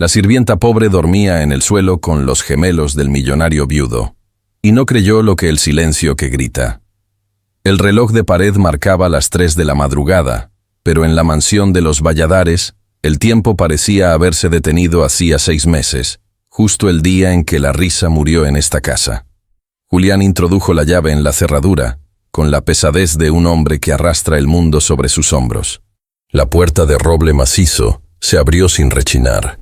La sirvienta pobre dormía en el suelo con los gemelos del millonario viudo, y no creyó lo que el silencio que grita. El reloj de pared marcaba las 3 de la madrugada, pero en la mansión de los Valladares, el tiempo parecía haberse detenido hacía 6 meses, justo el día en que la risa murió en esta casa. Julián introdujo la llave en la cerradura, con la pesadez de un hombre que arrastra el mundo sobre sus hombros. La puerta de roble macizo se abrió sin rechinar,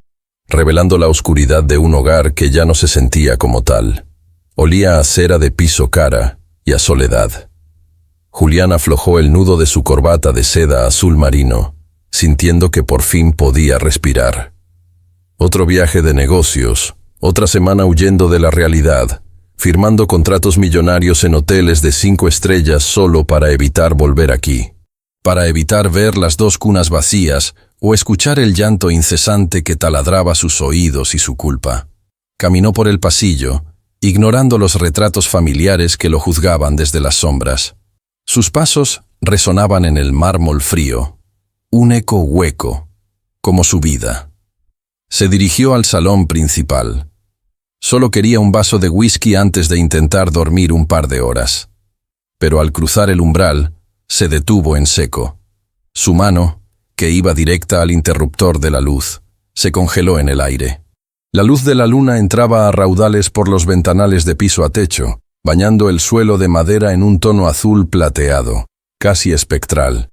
revelando la oscuridad de un hogar que ya no se sentía como tal. Olía a cera de piso cara y a soledad. Julián aflojó el nudo de su corbata de seda azul marino, sintiendo que por fin podía respirar. Otro viaje de negocios, otra semana huyendo de la realidad, firmando contratos millonarios en hoteles de 5 estrellas solo para evitar volver aquí. Para evitar ver las 2 cunas vacías o escuchar el llanto incesante que taladraba sus oídos y su culpa. Caminó por el pasillo, ignorando los retratos familiares que lo juzgaban desde las sombras. Sus pasos resonaban en el mármol frío, un eco hueco, como su vida. Se dirigió al salón principal. Solo quería un vaso de whisky antes de intentar dormir un par de horas. Pero al cruzar el umbral, se detuvo en seco. Su mano, que iba directa al interruptor de la luz, se congeló en el aire. La luz de la luna entraba a raudales por los ventanales de piso a techo, bañando el suelo de madera en un tono azul plateado, casi espectral.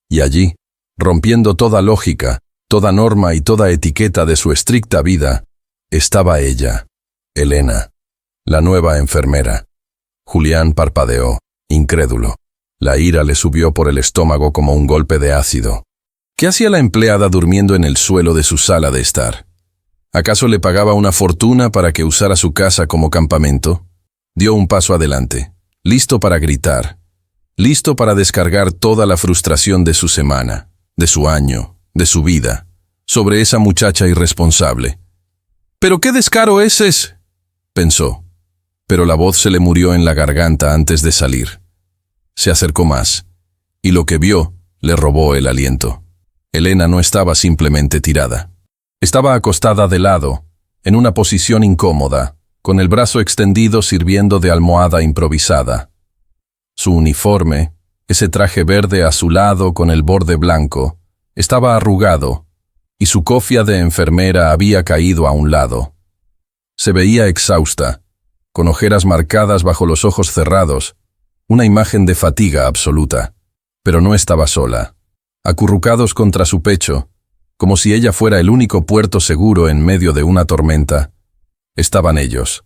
Y allí, rompiendo toda lógica, toda norma y toda etiqueta de su estricta vida, estaba ella, Elena, la nueva enfermera. Julián parpadeó, incrédulo. La ira le subió por el estómago como un golpe de ácido. ¿Qué hacía la empleada durmiendo en el suelo de su sala de estar? ¿Acaso le pagaba una fortuna para que usara su casa como campamento? Dio un paso adelante, listo para gritar, listo para descargar toda la frustración de su semana, de su año, de su vida, sobre esa muchacha irresponsable. «¿Pero qué descaro ese es?», pensó, pero la voz se le murió en la garganta antes de salir. Se acercó más, y lo que vio le robó el aliento. Elena no estaba simplemente tirada. Estaba acostada de lado, en una posición incómoda, con el brazo extendido sirviendo de almohada improvisada. Su uniforme, ese traje verde azulado con el borde blanco, estaba arrugado, y su cofia de enfermera había caído a un lado. Se veía exhausta, con ojeras marcadas bajo los ojos cerrados, una imagen de fatiga absoluta. Pero no estaba sola. Acurrucados contra su pecho, como si ella fuera el único puerto seguro en medio de una tormenta, estaban ellos,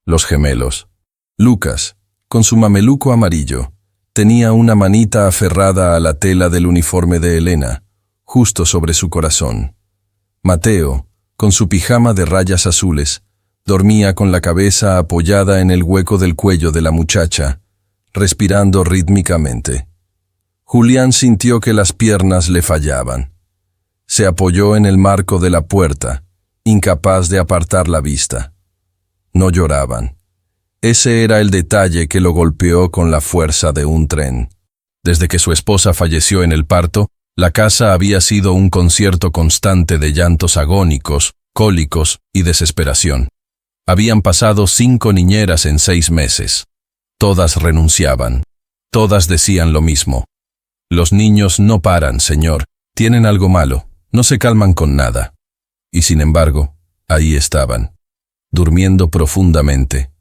los gemelos. Lucas, con su mameluco amarillo, tenía una manita aferrada a la tela del uniforme de Elena, justo sobre su corazón. Mateo, con su pijama de rayas azules, dormía con la cabeza apoyada en el hueco del cuello de la muchacha, respirando rítmicamente. Julián sintió que las piernas le fallaban. Se apoyó en el marco de la puerta, incapaz de apartar la vista. No lloraban. Ese era el detalle que lo golpeó con la fuerza de un tren. Desde que su esposa falleció en el parto, la casa había sido un concierto constante de llantos agónicos, cólicos y desesperación. Habían pasado 5 niñeras en 6 meses. Todas renunciaban. Todas decían lo mismo. Los niños no paran, señor. Tienen algo malo. No se calman con nada. Y sin embargo, ahí estaban, durmiendo profundamente,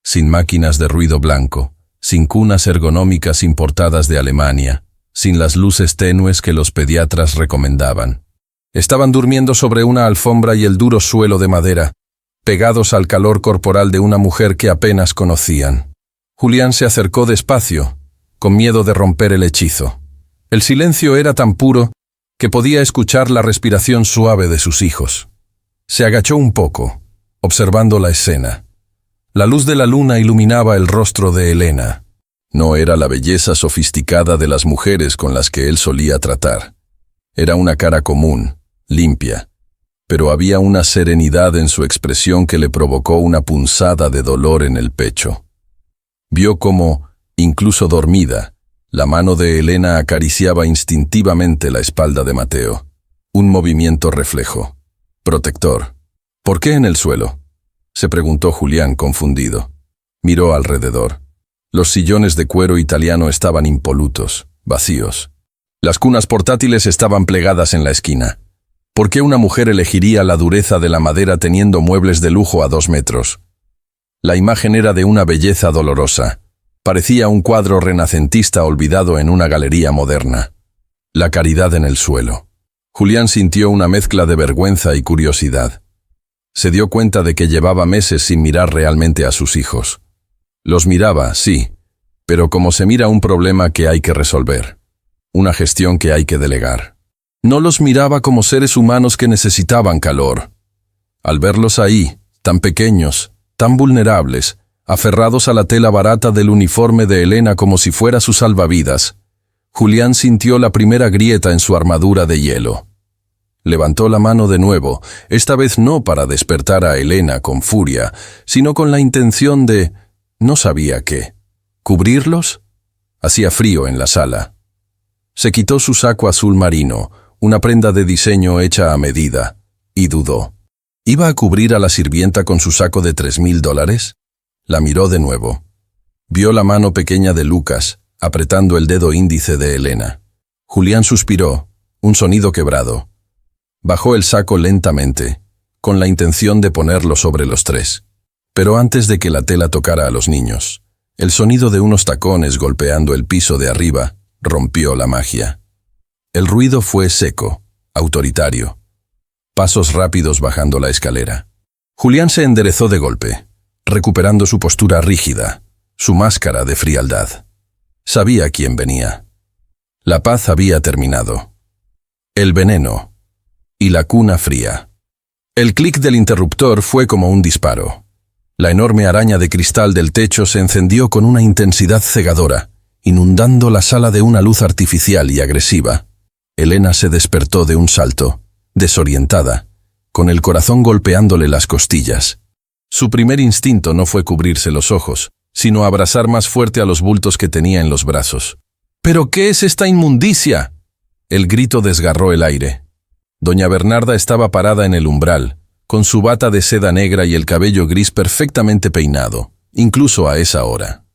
sin máquinas de ruido blanco, sin cunas ergonómicas importadas de Alemania, sin las luces tenues que los pediatras recomendaban. Estaban durmiendo sobre una alfombra y el duro suelo de madera, pegados al calor corporal de una mujer que apenas conocían. Julián se acercó despacio, con miedo de romper el hechizo. El silencio era tan puro que podía escuchar la respiración suave de sus hijos. Se agachó un poco, observando la escena. La luz de la luna iluminaba el rostro de Elena. No era la belleza sofisticada de las mujeres con las que él solía tratar. Era una cara común, limpia, pero había una serenidad en su expresión que le provocó una punzada de dolor en el pecho. Vio cómo, incluso dormida, la mano de Elena acariciaba instintivamente la espalda de Mateo. Un movimiento reflejo. Protector. ¿Por qué en el suelo? Se preguntó Julián confundido. Miró alrededor. Los sillones de cuero italiano estaban impolutos, vacíos. Las cunas portátiles estaban plegadas en la esquina. ¿Por qué una mujer elegiría la dureza de la madera teniendo muebles de lujo a 2 metros? La imagen era de una belleza dolorosa. Parecía un cuadro renacentista olvidado en una galería moderna. La caridad en el suelo. Julián sintió una mezcla de vergüenza y curiosidad. Se dio cuenta de que llevaba meses sin mirar realmente a sus hijos. Los miraba, sí, pero como se mira un problema que hay que resolver. Una gestión que hay que delegar. No los miraba como seres humanos que necesitaban calor. Al verlos ahí, tan pequeños, tan vulnerables, aferrados a la tela barata del uniforme de Elena como si fuera su salvavidas, Julián sintió la primera grieta en su armadura de hielo. Levantó la mano de nuevo, esta vez no para despertar a Elena con furia, sino con la intención de, no sabía qué, ¿cubrirlos? Hacía frío en la sala. Se quitó su saco azul marino, una prenda de diseño hecha a medida, y dudó. ¿Iba a cubrir a la sirvienta con su saco de $3,000? La miró de nuevo. Vio la mano pequeña de Lucas, apretando el dedo índice de Elena. Julián suspiró, un sonido quebrado. Bajó el saco lentamente, con la intención de ponerlo sobre los 3. Pero antes de que la tela tocara a los niños, el sonido de unos tacones golpeando el piso de arriba rompió la magia. El ruido fue seco, autoritario. Pasos rápidos bajando la escalera. Julián se enderezó de golpe, recuperando su postura rígida, su máscara de frialdad. Sabía quién venía. La paz había terminado. El veneno y la cuna fría. El clic del interruptor fue como un disparo. La enorme araña de cristal del techo se encendió con una intensidad cegadora, inundando la sala de una luz artificial y agresiva. Elena se despertó de un salto, desorientada, con el corazón golpeándole las costillas. Su primer instinto no fue cubrirse los ojos, sino abrazar más fuerte a los bultos que tenía en los brazos. ¿Pero qué es esta inmundicia? El grito desgarró el aire. Doña Bernarda estaba parada en el umbral, con su bata de seda negra y el cabello gris perfectamente peinado, incluso a esa hora.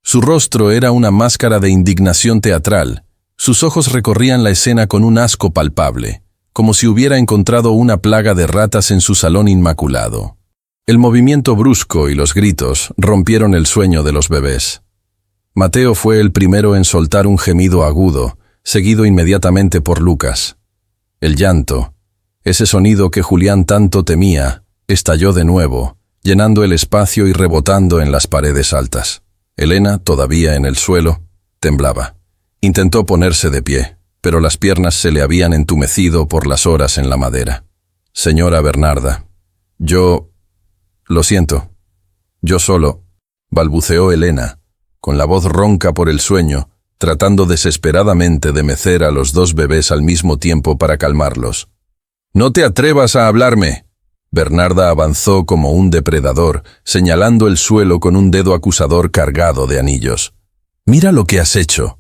Su rostro era una máscara de indignación teatral. Sus ojos recorrían la escena con un asco palpable, como si hubiera encontrado una plaga de ratas en su salón inmaculado. El movimiento brusco y los gritos rompieron el sueño de los bebés. Mateo fue el primero en soltar un gemido agudo, seguido inmediatamente por Lucas. El llanto, ese sonido que Julián tanto temía, estalló de nuevo, llenando el espacio y rebotando en las paredes altas. Elena, todavía en el suelo, temblaba. Intentó ponerse de pie, pero las piernas se le habían entumecido por las horas en la madera. Señora Bernarda, lo siento. Yo solo, balbuceó Elena, con la voz ronca por el sueño, tratando desesperadamente de mecer a los 2 bebés al mismo tiempo para calmarlos. «¡No te atrevas a hablarme!» Bernarda avanzó como un depredador, señalando el suelo con un dedo acusador cargado de anillos. «Mira lo que has hecho.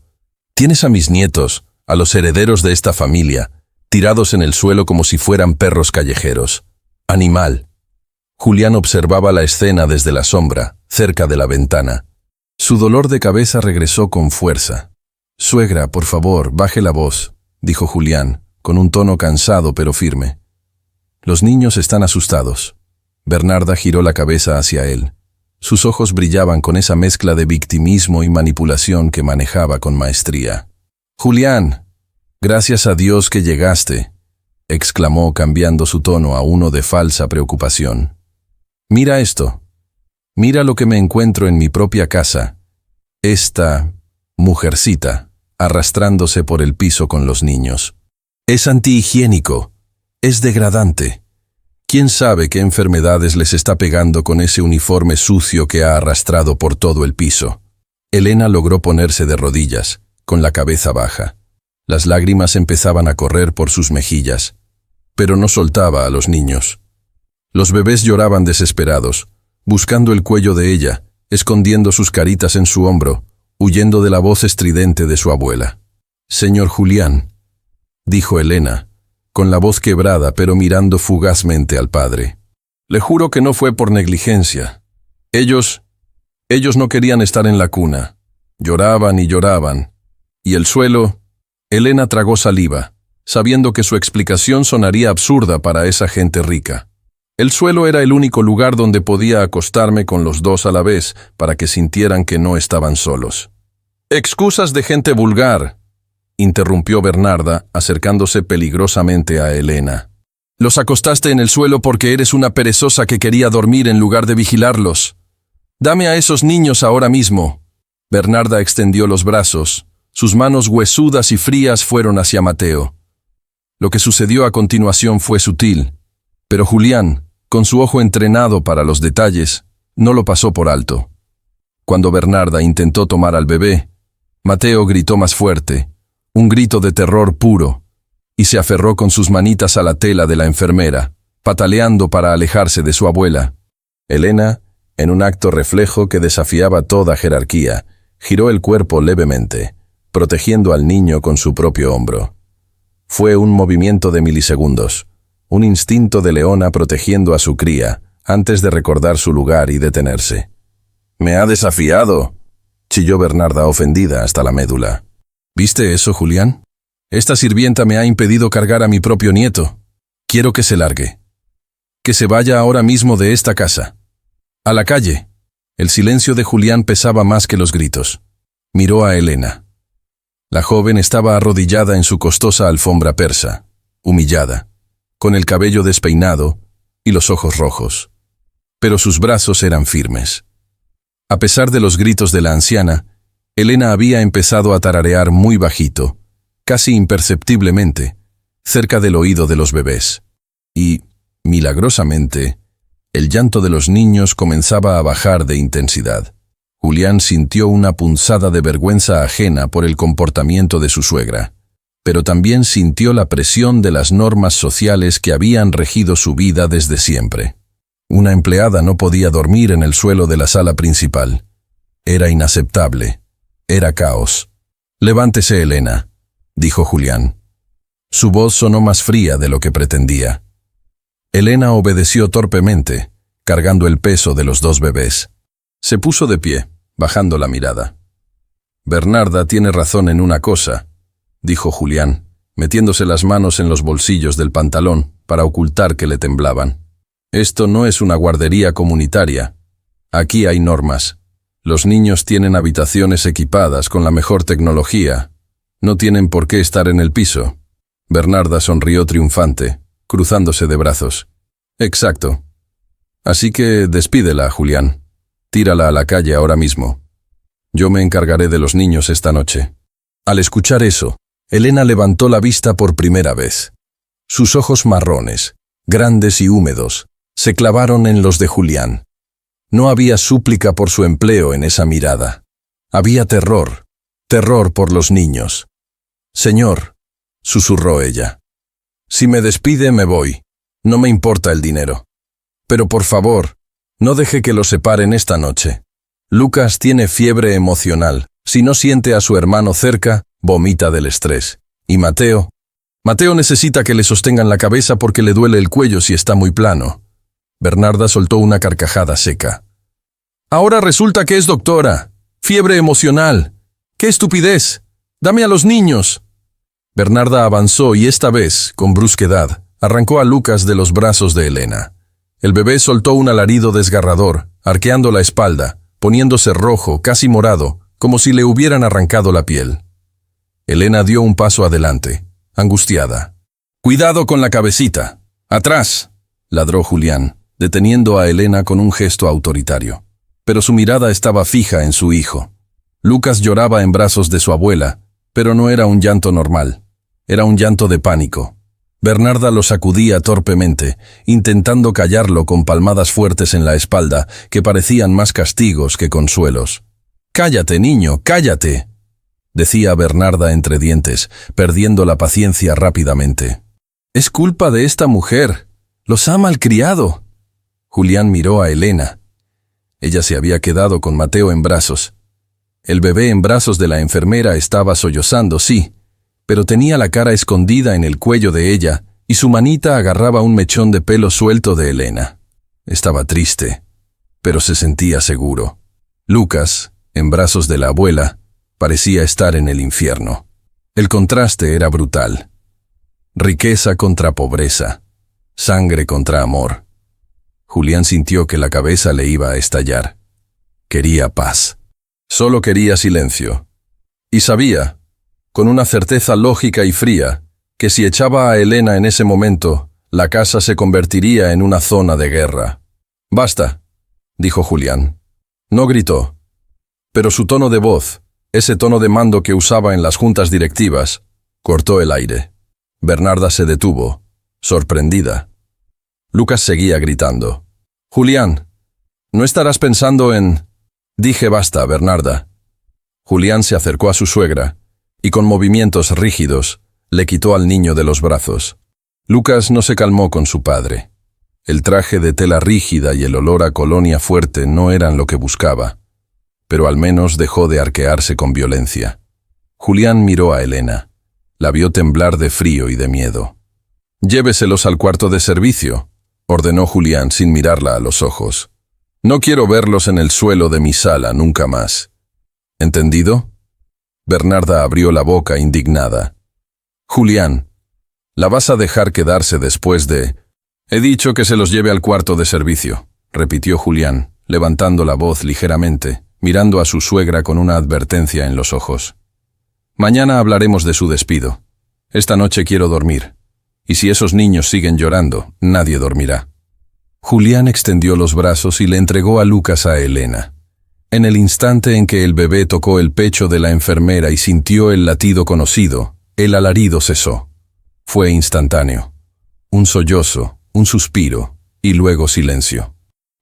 Tienes a mis nietos, a los herederos de esta familia, tirados en el suelo como si fueran perros callejeros. Animal». Julián observaba la escena desde la sombra, cerca de la ventana. Su dolor de cabeza regresó con fuerza. «Suegra, por favor, baje la voz», dijo Julián, con un tono cansado pero firme. «Los niños están asustados». Bernarda giró la cabeza hacia él. Sus ojos brillaban con esa mezcla de victimismo y manipulación que manejaba con maestría. «Julián, gracias a Dios que llegaste», exclamó cambiando su tono a uno de falsa preocupación. «Mira esto. Mira lo que me encuentro en mi propia casa. Esta mujercita, arrastrándose por el piso con los niños. Es antihigiénico, es degradante. ¿Quién sabe qué enfermedades les está pegando con ese uniforme sucio que ha arrastrado por todo el piso?» Elena logró ponerse de rodillas, con la cabeza baja. Las lágrimas empezaban a correr por sus mejillas, pero no soltaba a los niños. Los bebés lloraban desesperados, buscando el cuello de ella, escondiendo sus caritas en su hombro, huyendo de la voz estridente de su abuela. «Señor Julián», dijo Elena, con la voz quebrada pero mirando fugazmente al padre. Le juro que no fue por negligencia. Ellos no querían estar en la cuna. Lloraban y lloraban. Y el suelo... Elena tragó saliva, sabiendo que su explicación sonaría absurda para esa gente rica. El suelo era el único lugar donde podía acostarme con los dos a la vez para que sintieran que no estaban solos. «Excusas de gente vulgar», interrumpió Bernarda, acercándose peligrosamente a Elena. «Los acostaste en el suelo porque eres una perezosa que quería dormir en lugar de vigilarlos. Dame a esos niños ahora mismo». Bernarda extendió los brazos. Sus manos huesudas y frías fueron hacia Mateo. Lo que sucedió a continuación fue sutil, pero Julián, con su ojo entrenado para los detalles, no lo pasó por alto. Cuando Bernarda intentó tomar al bebé, Mateo gritó más fuerte, un grito de terror puro, y se aferró con sus manitas a la tela de la enfermera, pataleando para alejarse de su abuela. Elena, en un acto reflejo que desafiaba toda jerarquía, giró el cuerpo levemente, protegiendo al niño con su propio hombro. Fue un movimiento de milisegundos, un instinto de leona protegiendo a su cría, antes de recordar su lugar y detenerse. «¡Me ha desafiado!», chilló Bernarda ofendida hasta la médula. «¿Viste eso, Julián? Esta sirvienta me ha impedido cargar a mi propio nieto. Quiero que se largue. Que se vaya ahora mismo de esta casa. A la calle». El silencio de Julián pesaba más que los gritos. Miró a Elena. La joven estaba arrodillada en su costosa alfombra persa, humillada, con el cabello despeinado y los ojos rojos. Pero sus brazos eran firmes. A pesar de los gritos de la anciana, Elena había empezado a tararear muy bajito, casi imperceptiblemente, cerca del oído de los bebés. Y, milagrosamente, el llanto de los niños comenzaba a bajar de intensidad. Julián sintió una punzada de vergüenza ajena por el comportamiento de su suegra, pero también sintió la presión de las normas sociales que habían regido su vida desde siempre. Una empleada no podía dormir en el suelo de la sala principal. Era inaceptable. Era caos. «Levántese, Elena», dijo Julián. Su voz sonó más fría de lo que pretendía. Elena obedeció torpemente, cargando el peso de los dos bebés. Se puso de pie, bajando la mirada. «Bernarda tiene razón en una cosa», dijo Julián, metiéndose las manos en los bolsillos del pantalón para ocultar que le temblaban. «Esto no es una guardería comunitaria. Aquí hay normas. Los niños tienen habitaciones equipadas con la mejor tecnología. No tienen por qué estar en el piso». Bernarda sonrió triunfante, cruzándose de brazos. «Exacto. Así que despídela, Julián. Tírala a la calle ahora mismo. Yo me encargaré de los niños esta noche». Al escuchar eso, Elena levantó la vista por primera vez. Sus ojos marrones, grandes y húmedos, se clavaron en los de Julián. No había súplica por su empleo en esa mirada. Había terror, terror por los niños. «Señor», susurró ella, «si me despide me voy. No me importa el dinero. Pero por favor, no deje que los separen esta noche. Lucas tiene fiebre emocional. Si no siente a su hermano cerca, vomita del estrés. Y Mateo necesita que le sostengan la cabeza porque le duele el cuello si está muy plano». Bernarda soltó una carcajada seca. «Ahora resulta que es doctora. Fiebre emocional. ¡Qué estupidez! ¡Dame a los niños!». Bernarda avanzó y esta vez, con brusquedad, arrancó a Lucas de los brazos de Elena. El bebé soltó un alarido desgarrador, arqueando la espalda, poniéndose rojo, casi morado, como si le hubieran arrancado la piel. Elena dio un paso adelante, angustiada. «Cuidado con la cabecita. ¡Atrás!», ladró Julián, deteniendo a Elena con un gesto autoritario. Pero su mirada estaba fija en su hijo. Lucas lloraba en brazos de su abuela, pero no era un llanto normal. Era un llanto de pánico. Bernarda lo sacudía torpemente, intentando callarlo con palmadas fuertes en la espalda que parecían más castigos que consuelos. «Cállate, niño, cállate», decía Bernarda entre dientes, perdiendo la paciencia rápidamente. «Es culpa de esta mujer. Los ha malcriado». Julián miró a Elena. Ella se había quedado con Mateo en brazos. El bebé en brazos de la enfermera estaba sollozando, sí, pero tenía la cara escondida en el cuello de ella y su manita agarraba un mechón de pelo suelto de Elena. Estaba triste, pero se sentía seguro. Lucas, en brazos de la abuela, parecía estar en el infierno. El contraste era brutal. Riqueza contra pobreza, sangre contra amor. Julián sintió que la cabeza le iba a estallar. Quería paz. Solo quería silencio. Y sabía, con una certeza lógica y fría, que si echaba a Elena en ese momento, la casa se convertiría en una zona de guerra. «Basta», dijo Julián. No gritó, pero su tono de voz, ese tono de mando que usaba en las juntas directivas, cortó el aire. Bernarda se detuvo, sorprendida. Lucas seguía gritando. «Julián, ¿no estarás pensando en...?» «Dije basta, Bernarda». Julián se acercó a su suegra y con movimientos rígidos le quitó al niño de los brazos. Lucas no se calmó con su padre. El traje de tela rígida y el olor a colonia fuerte no eran lo que buscaba, pero al menos dejó de arquearse con violencia. Julián miró a Elena. La vio temblar de frío y de miedo. «Lléveselos al cuarto de servicio», ordenó Julián sin mirarla a los ojos. «No quiero verlos en el suelo de mi sala nunca más». ¿Entendido? Bernarda abrió la boca indignada. «Julián, ¿la vas a dejar quedarse después de...?» «He dicho que se los lleve al cuarto de servicio», repitió Julián, levantando la voz ligeramente, mirando a su suegra con una advertencia en los ojos. «Mañana hablaremos de su despido. Esta noche quiero dormir. Y si esos niños siguen llorando, nadie dormirá». Julián extendió los brazos y le entregó a Lucas a Elena. En el instante en que el bebé tocó el pecho de la enfermera y sintió el latido conocido, el alarido cesó. Fue instantáneo. Un sollozo, un suspiro, y luego silencio.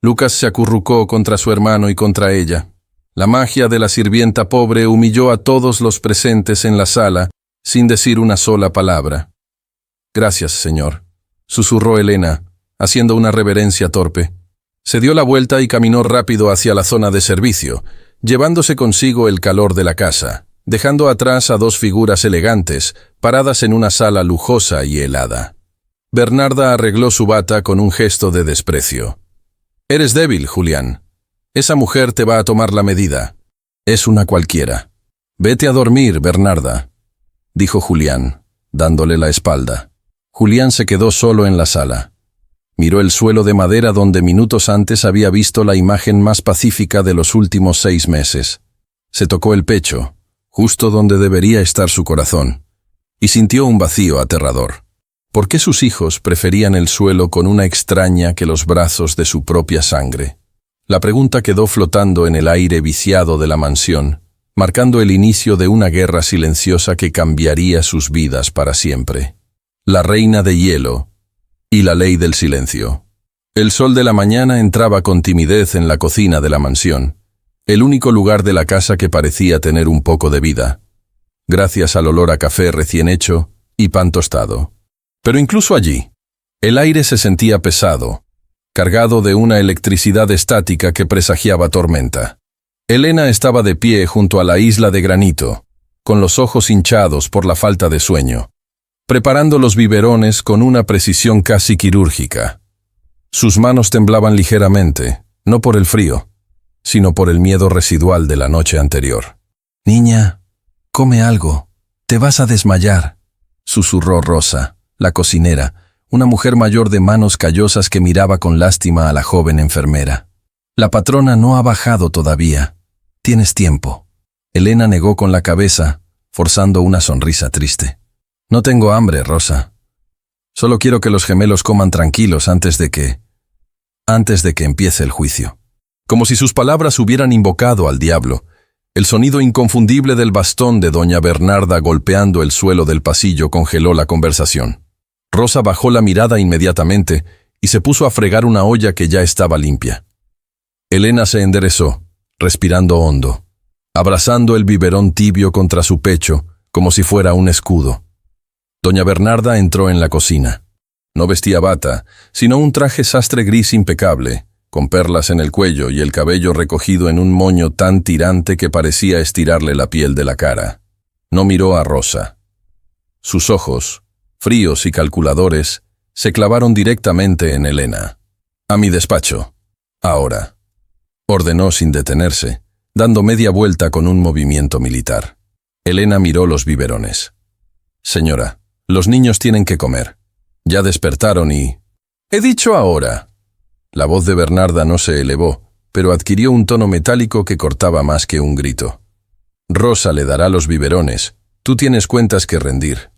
Lucas se acurrucó contra su hermano y contra ella. La magia de la sirvienta pobre humilló a todos los presentes en la sala, sin decir una sola palabra. «Gracias, señor», susurró Elena, haciendo una reverencia torpe. Se dio la vuelta y caminó rápido hacia la zona de servicio, llevándose consigo el calor de la casa, dejando atrás a dos figuras elegantes, paradas en una sala lujosa y helada. Bernarda arregló su bata con un gesto de desprecio. «Eres débil, Julián. Esa mujer te va a tomar la medida. Es una cualquiera. Vete a dormir, Bernarda», dijo Julián, dándole la espalda. Julián se quedó solo en la sala. Miró el suelo de madera donde minutos antes había visto la imagen más pacífica de los últimos 6 meses. Se tocó el pecho, justo donde debería estar su corazón, y sintió un vacío aterrador. ¿Por qué sus hijos preferían el suelo con una extraña que los brazos de su propia sangre? La pregunta quedó flotando en el aire viciado de la mansión, marcando el inicio de una guerra silenciosa que cambiaría sus vidas para siempre. La reina de hielo y la ley del silencio. El sol de la mañana entraba con timidez en la cocina de la mansión, el único lugar de la casa que parecía tener un poco de vida, gracias al olor a café recién hecho y pan tostado. Pero incluso allí, el aire se sentía pesado, cargado de una electricidad estática que presagiaba tormenta. Elena estaba de pie junto a la isla de granito, con los ojos hinchados por la falta de sueño, preparando los biberones con una precisión casi quirúrgica. Sus manos temblaban ligeramente, no por el frío, sino por el miedo residual de la noche anterior. «Niña, come algo, te vas a desmayar», susurró Rosa, la cocinera, una mujer mayor de manos callosas que miraba con lástima a la joven enfermera. «La patrona no ha bajado todavía. Tienes tiempo». Elena negó con la cabeza, forzando una sonrisa triste. «No tengo hambre, Rosa. Solo quiero que los gemelos coman tranquilos antes de que empiece el juicio». Como si sus palabras hubieran invocado al diablo, el sonido inconfundible del bastón de doña Bernarda golpeando el suelo del pasillo congeló la conversación. Rosa bajó la mirada inmediatamente y se puso a fregar una olla que ya estaba limpia. Elena se enderezó, respirando hondo, abrazando el biberón tibio contra su pecho, como si fuera un escudo. Doña Bernarda entró en la cocina. No vestía bata, sino un traje sastre gris impecable, con perlas en el cuello y el cabello recogido en un moño tan tirante que parecía estirarle la piel de la cara. No miró a Rosa. Sus ojos, fríos y calculadores, se clavaron directamente en Elena. «A mi despacho. Ahora», ordenó sin detenerse, dando media vuelta con un movimiento militar. Elena miró los biberones. «Señora, los niños tienen que comer. Ya despertaron y...» «He dicho ahora». La voz de Bernarda no se elevó, pero adquirió un tono metálico que cortaba más que un grito. «Rosa le dará los biberones. Tú tienes cuentas que rendir».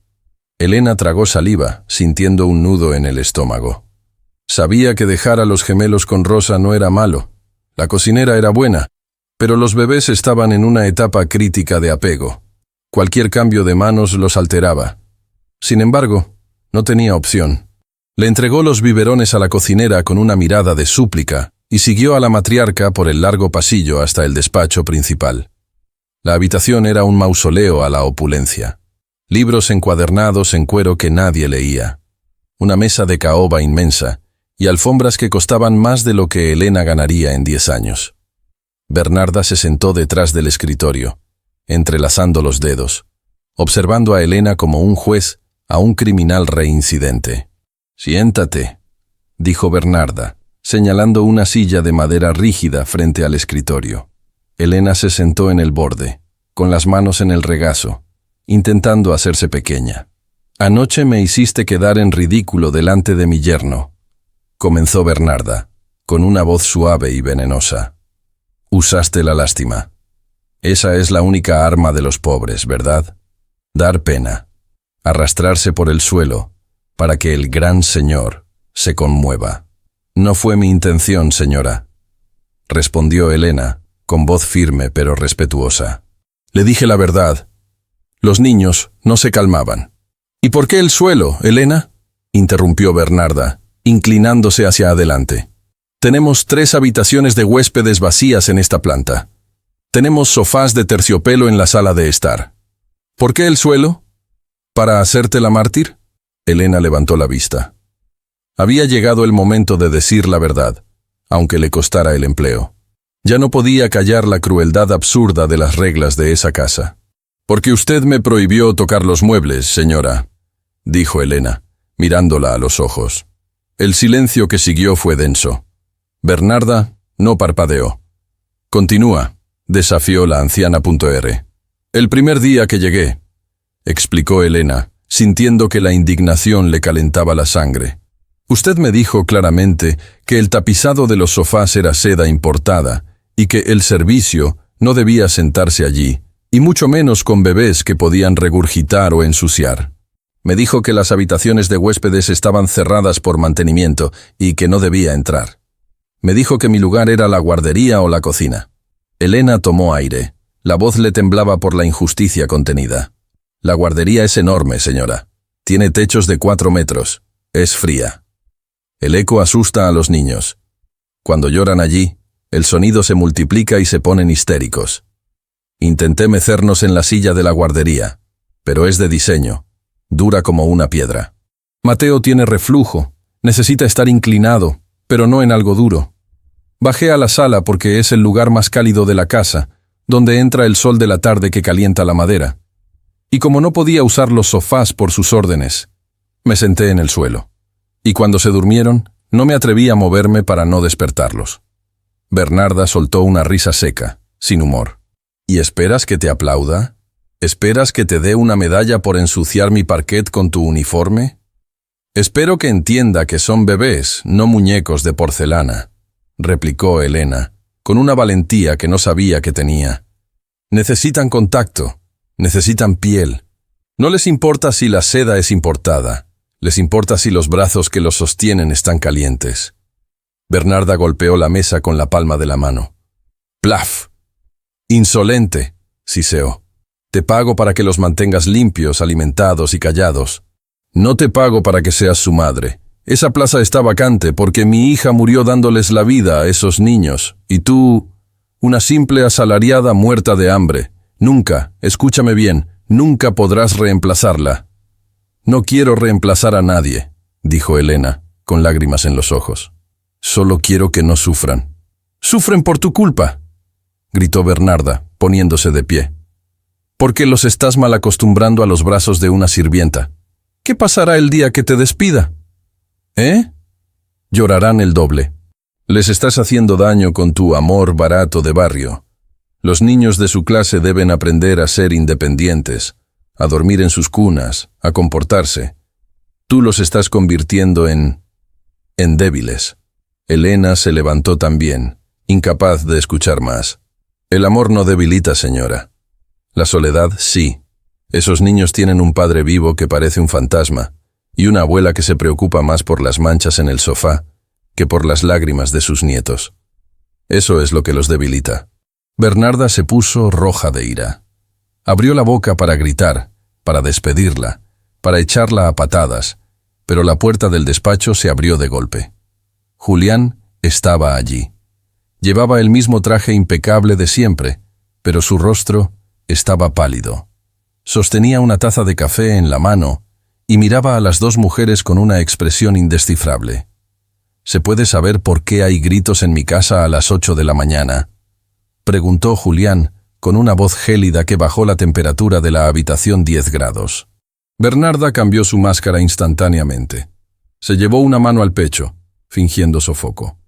Elena tragó saliva, sintiendo un nudo en el estómago. Sabía que dejar a los gemelos con Rosa no era malo. La cocinera era buena, pero los bebés estaban en una etapa crítica de apego. Cualquier cambio de manos los alteraba. Sin embargo, no tenía opción. Le entregó los biberones a la cocinera con una mirada de súplica y siguió a la matriarca por el largo pasillo hasta el despacho principal. La habitación era un mausoleo a la opulencia. Libros encuadernados en cuero que nadie leía. Una mesa de caoba inmensa y alfombras que costaban más de lo que Elena ganaría en 10 años. Bernarda se sentó detrás del escritorio, entrelazando los dedos, observando a Elena como un juez a un criminal reincidente. «Siéntate», dijo Bernarda, señalando una silla de madera rígida frente al escritorio. Elena se sentó en el borde, con las manos en el regazo, intentando hacerse pequeña. «Anoche me hiciste quedar en ridículo delante de mi yerno», comenzó Bernarda, con una voz suave y venenosa. «Usaste la lástima. Esa es la única arma de los pobres, ¿verdad? Dar pena, arrastrarse por el suelo, para que el gran señor se conmueva». «No fue mi intención, señora», respondió Elena, con voz firme pero respetuosa. «Le dije la verdad. Los niños no se calmaban». «¿Y por qué el suelo, Elena?», interrumpió Bernarda, inclinándose hacia adelante. «Tenemos 3 habitaciones de huéspedes vacías en esta planta. Tenemos sofás de terciopelo en la sala de estar. ¿Por qué el suelo? ¿Para hacerte la mártir?». Elena levantó la vista. Había llegado el momento de decir la verdad, aunque le costara el empleo. Ya no podía callar la crueldad absurda de las reglas de esa casa. «Porque usted me prohibió tocar los muebles, señora», dijo Elena, mirándola a los ojos. El silencio que siguió fue denso. Bernarda no parpadeó. «Continúa», desafió la anciana .r. «El primer día que llegué», explicó Elena, sintiendo que la indignación le calentaba la sangre. «Usted me dijo claramente que el tapizado de los sofás era seda importada y que el servicio no debía sentarse allí, y mucho menos con bebés que podían regurgitar o ensuciar. Me dijo que las habitaciones de huéspedes estaban cerradas por mantenimiento y que no debía entrar. Me dijo que mi lugar era la guardería o la cocina». Elena tomó aire. La voz le temblaba por la injusticia contenida. «La guardería es enorme, señora. Tiene techos de 4 metros. Es fría. El eco asusta a los niños. Cuando lloran allí, el sonido se multiplica y se ponen histéricos. Intenté mecernos en la silla de la guardería, pero es de diseño, dura como una piedra. Mateo tiene reflujo, necesita estar inclinado, pero no en algo duro. Bajé a la sala porque es el lugar más cálido de la casa, donde entra el sol de la tarde que calienta la madera. Y como no podía usar los sofás por sus órdenes, me senté en el suelo. Y cuando se durmieron, no me atreví a moverme para no despertarlos». Bernarda soltó una risa seca, sin humor. «¿Y esperas que te aplauda? ¿Esperas que te dé una medalla por ensuciar mi parquet con tu uniforme? Espero que entienda que son bebés, no muñecos de porcelana», replicó Elena, con una valentía que no sabía que tenía. «Necesitan contacto, necesitan piel. No les importa si la seda es importada. Les importa si los brazos que los sostienen están calientes». Bernarda golpeó la mesa con la palma de la mano. «¡Plaf! Insolente», siseó. «Te pago para que los mantengas limpios, alimentados y callados. No te pago para que seas su madre. Esa plaza está vacante porque mi hija murió dándoles la vida a esos niños, y tú, una simple asalariada muerta de hambre. Nunca, escúchame bien, nunca podrás reemplazarla». «No quiero reemplazar a nadie», dijo Elena, con lágrimas en los ojos. «Solo quiero que no sufran». «¡Sufren por tu culpa!», gritó Bernarda, poniéndose de pie. «¿Por qué los estás mal acostumbrando a los brazos de una sirvienta? ¿Qué pasará el día que te despida? ¿Eh? Llorarán el doble. Les estás haciendo daño con tu amor barato de barrio. Los niños de su clase deben aprender a ser independientes, a dormir en sus cunas, a comportarse. Tú los estás convirtiendo en débiles. Elena se levantó también, incapaz de escuchar más. El amor no debilita, señora. La soledad, sí. Esos niños tienen un padre vivo que parece un fantasma, y una abuela que se preocupa más por las manchas en el sofá que por las lágrimas de sus nietos. Eso es lo que los debilita. Bernarda se puso roja de ira. Abrió la boca para gritar, para despedirla, para echarla a patadas, pero la puerta del despacho se abrió de golpe. Julián estaba allí. Llevaba el mismo traje impecable de siempre, pero su rostro estaba pálido. Sostenía una taza de café en la mano y miraba a las dos mujeres con una expresión indescifrable. ¿Se puede saber por qué hay gritos en mi casa a las 8 de la mañana? Preguntó Julián, con una voz gélida que bajó la temperatura de la habitación 10 grados. Bernarda cambió su máscara instantáneamente. Se llevó una mano al pecho, fingiendo sofoco.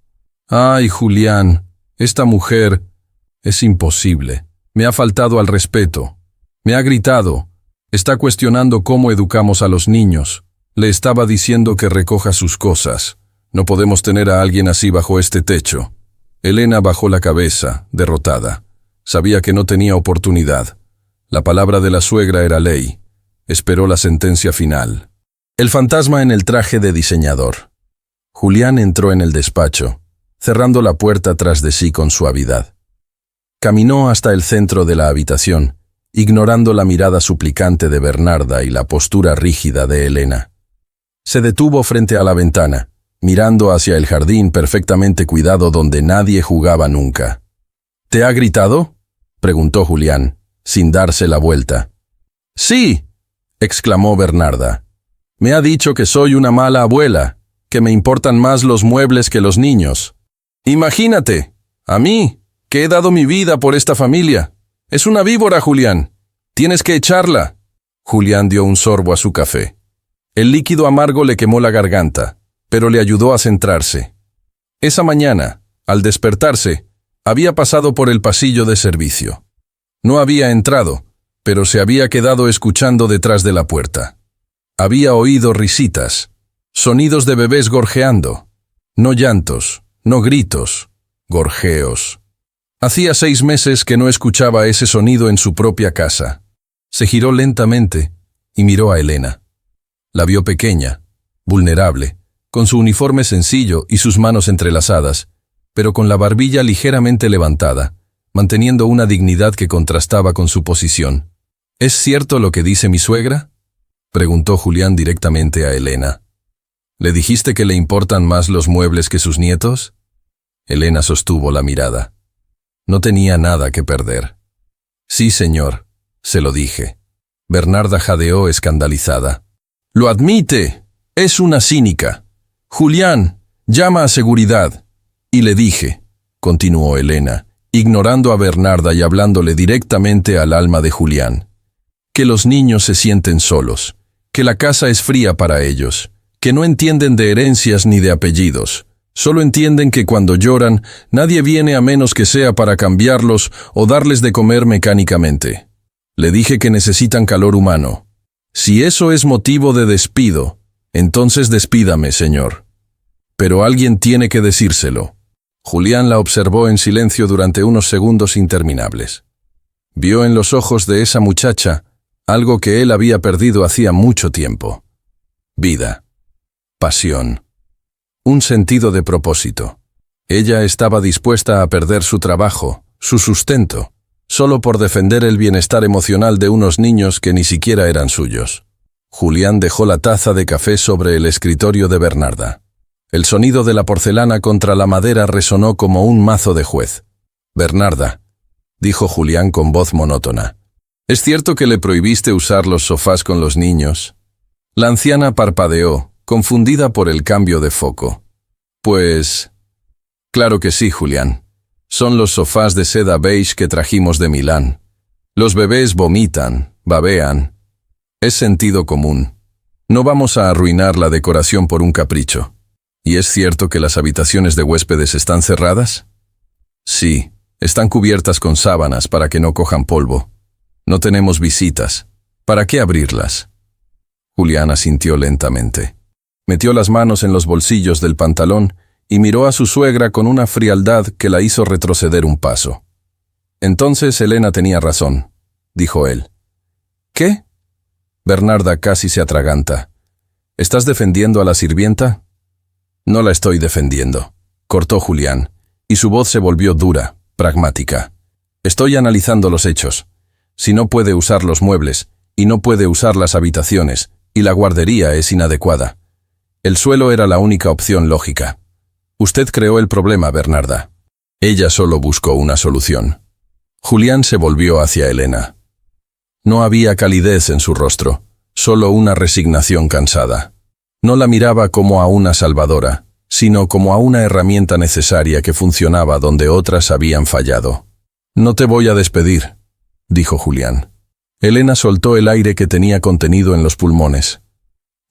«Ay, Julián, esta mujer es imposible. Me ha faltado al respeto. Me ha gritado. Está cuestionando cómo educamos a los niños. Le estaba diciendo que recoja sus cosas. No podemos tener a alguien así bajo este techo». Elena bajó la cabeza, derrotada. Sabía que no tenía oportunidad. La palabra de la suegra era ley. Esperó la sentencia final. El fantasma en el traje de diseñador. Julián entró en el despacho, cerrando la puerta tras de sí con suavidad. Caminó hasta el centro de la habitación, ignorando la mirada suplicante de Bernarda y la postura rígida de Elena. Se detuvo frente a la ventana, mirando hacia el jardín perfectamente cuidado donde nadie jugaba nunca. «¿Te ha gritado?», preguntó Julián, sin darse la vuelta. «Sí», exclamó Bernarda. «Me ha dicho que soy una mala abuela, que me importan más los muebles que los niños. Imagínate, a mí, que he dado mi vida por esta familia. Es una víbora, Julián. Tienes que echarla». Julián dio un sorbo a su café. El líquido amargo le quemó la garganta, pero le ayudó a centrarse. Esa mañana, al despertarse, había pasado por el pasillo de servicio. No había entrado, pero se había quedado escuchando detrás de la puerta. Había oído risitas, sonidos de bebés gorjeando. No llantos, no gritos, gorjeos. Hacía 6 meses que no escuchaba ese sonido en su propia casa. Se giró lentamente y miró a Elena. La vio pequeña, vulnerable, con su uniforme sencillo y sus manos entrelazadas, pero con la barbilla ligeramente levantada, manteniendo una dignidad que contrastaba con su posición. «¿Es cierto lo que dice mi suegra?», preguntó Julián directamente a Elena. «¿Le dijiste que le importan más los muebles que sus nietos?». Elena sostuvo la mirada. No tenía nada que perder. «Sí, señor», se lo dije. Bernarda jadeó escandalizada. «¡Lo admite! Es una cínica. Julián, llama a seguridad». «Y le dije», continuó Elena, ignorando a Bernarda y hablándole directamente al alma de Julián, «que los niños se sienten solos, que la casa es fría para ellos, que no entienden de herencias ni de apellidos. Solo entienden que cuando lloran, nadie viene a menos que sea para cambiarlos o darles de comer mecánicamente. Le dije que necesitan calor humano. Si eso es motivo de despido, entonces despídame, señor. Pero alguien tiene que decírselo». Julián la observó en silencio durante unos segundos interminables. Vio en los ojos de esa muchacha algo que él había perdido hacía mucho tiempo. Vida. Pasión. Un sentido de propósito. Ella estaba dispuesta a perder su trabajo, su sustento, solo por defender el bienestar emocional de unos niños que ni siquiera eran suyos. Julián dejó la taza de café sobre el escritorio de Bernarda. El sonido de la porcelana contra la madera resonó como un mazo de juez. «Bernarda», dijo Julián con voz monótona, «¿es cierto que le prohibiste usar los sofás con los niños?». La anciana parpadeó, confundida por el cambio de foco. «Pues... claro que sí, Julián. Son los sofás de seda beige que trajimos de Milán. Los bebés vomitan, babean. Es sentido común. No vamos a arruinar la decoración por un capricho. ¿Y es cierto que las habitaciones de huéspedes están cerradas? Sí, están cubiertas con sábanas para que no cojan polvo. No tenemos visitas. ¿Para qué abrirlas? Julián asintió lentamente. Metió las manos en los bolsillos del pantalón y miró a su suegra con una frialdad que la hizo retroceder un paso. Entonces Elena tenía razón, dijo él. ¿Qué? Bernarda casi se atraganta. ¿Estás defendiendo a la sirvienta? No la estoy defendiendo, cortó Julián, y su voz se volvió dura, pragmática. Estoy analizando los hechos. Si no puede usar los muebles, y no puede usar las habitaciones, y la guardería es inadecuada. El suelo era la única opción lógica. Usted creó el problema, Bernarda. Ella solo buscó una solución. Julián se volvió hacia Elena. No había calidez en su rostro, solo una resignación cansada. No la miraba como a una salvadora, sino como a una herramienta necesaria que funcionaba donde otras habían fallado. No te voy a despedir, dijo Julián. Elena soltó el aire que tenía contenido en los pulmones.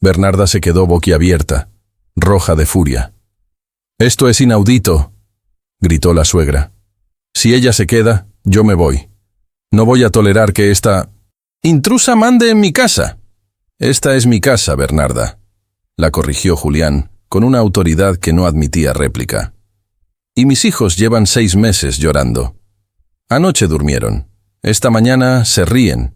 Bernarda se quedó boquiabierta, roja de furia. «Esto es inaudito», gritó la suegra. «Si ella se queda, yo me voy. No voy a tolerar que esta intrusa mande en mi casa». «Esta es mi casa, Bernarda», la corrigió Julián, con una autoridad que no admitía réplica. «Y mis hijos llevan 6 meses llorando. Anoche durmieron. Esta mañana se ríen.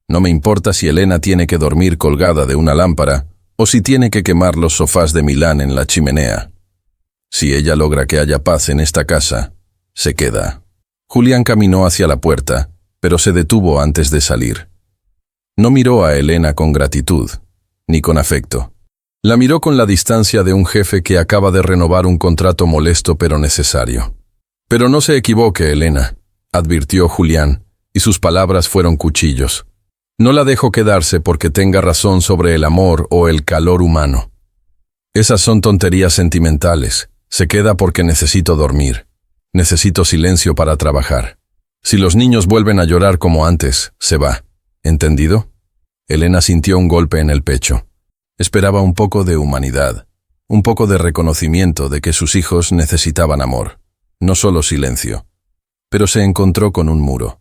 No me importa si Elena tiene que dormir colgada de una lámpara o si tiene que quemar los sofás de Milán en la chimenea. Si ella logra que haya paz en esta casa, se queda». Julián caminó hacia la puerta, pero se detuvo antes de salir. No miró a Elena con gratitud, ni con afecto. La miró con la distancia de un jefe que acaba de renovar un contrato molesto pero necesario. «Pero no se equivoque, Elena», advirtió Julián, y sus palabras fueron cuchillos. «No la dejo quedarse porque tenga razón sobre el amor o el calor humano. Esas son tonterías sentimentales. Se queda porque necesito dormir. Necesito silencio para trabajar. Si los niños vuelven a llorar como antes, se va. ¿Entendido?» Elena sintió un golpe en el pecho. Esperaba un poco de humanidad, un poco de reconocimiento de que sus hijos necesitaban amor, no solo silencio. Pero se encontró con un muro.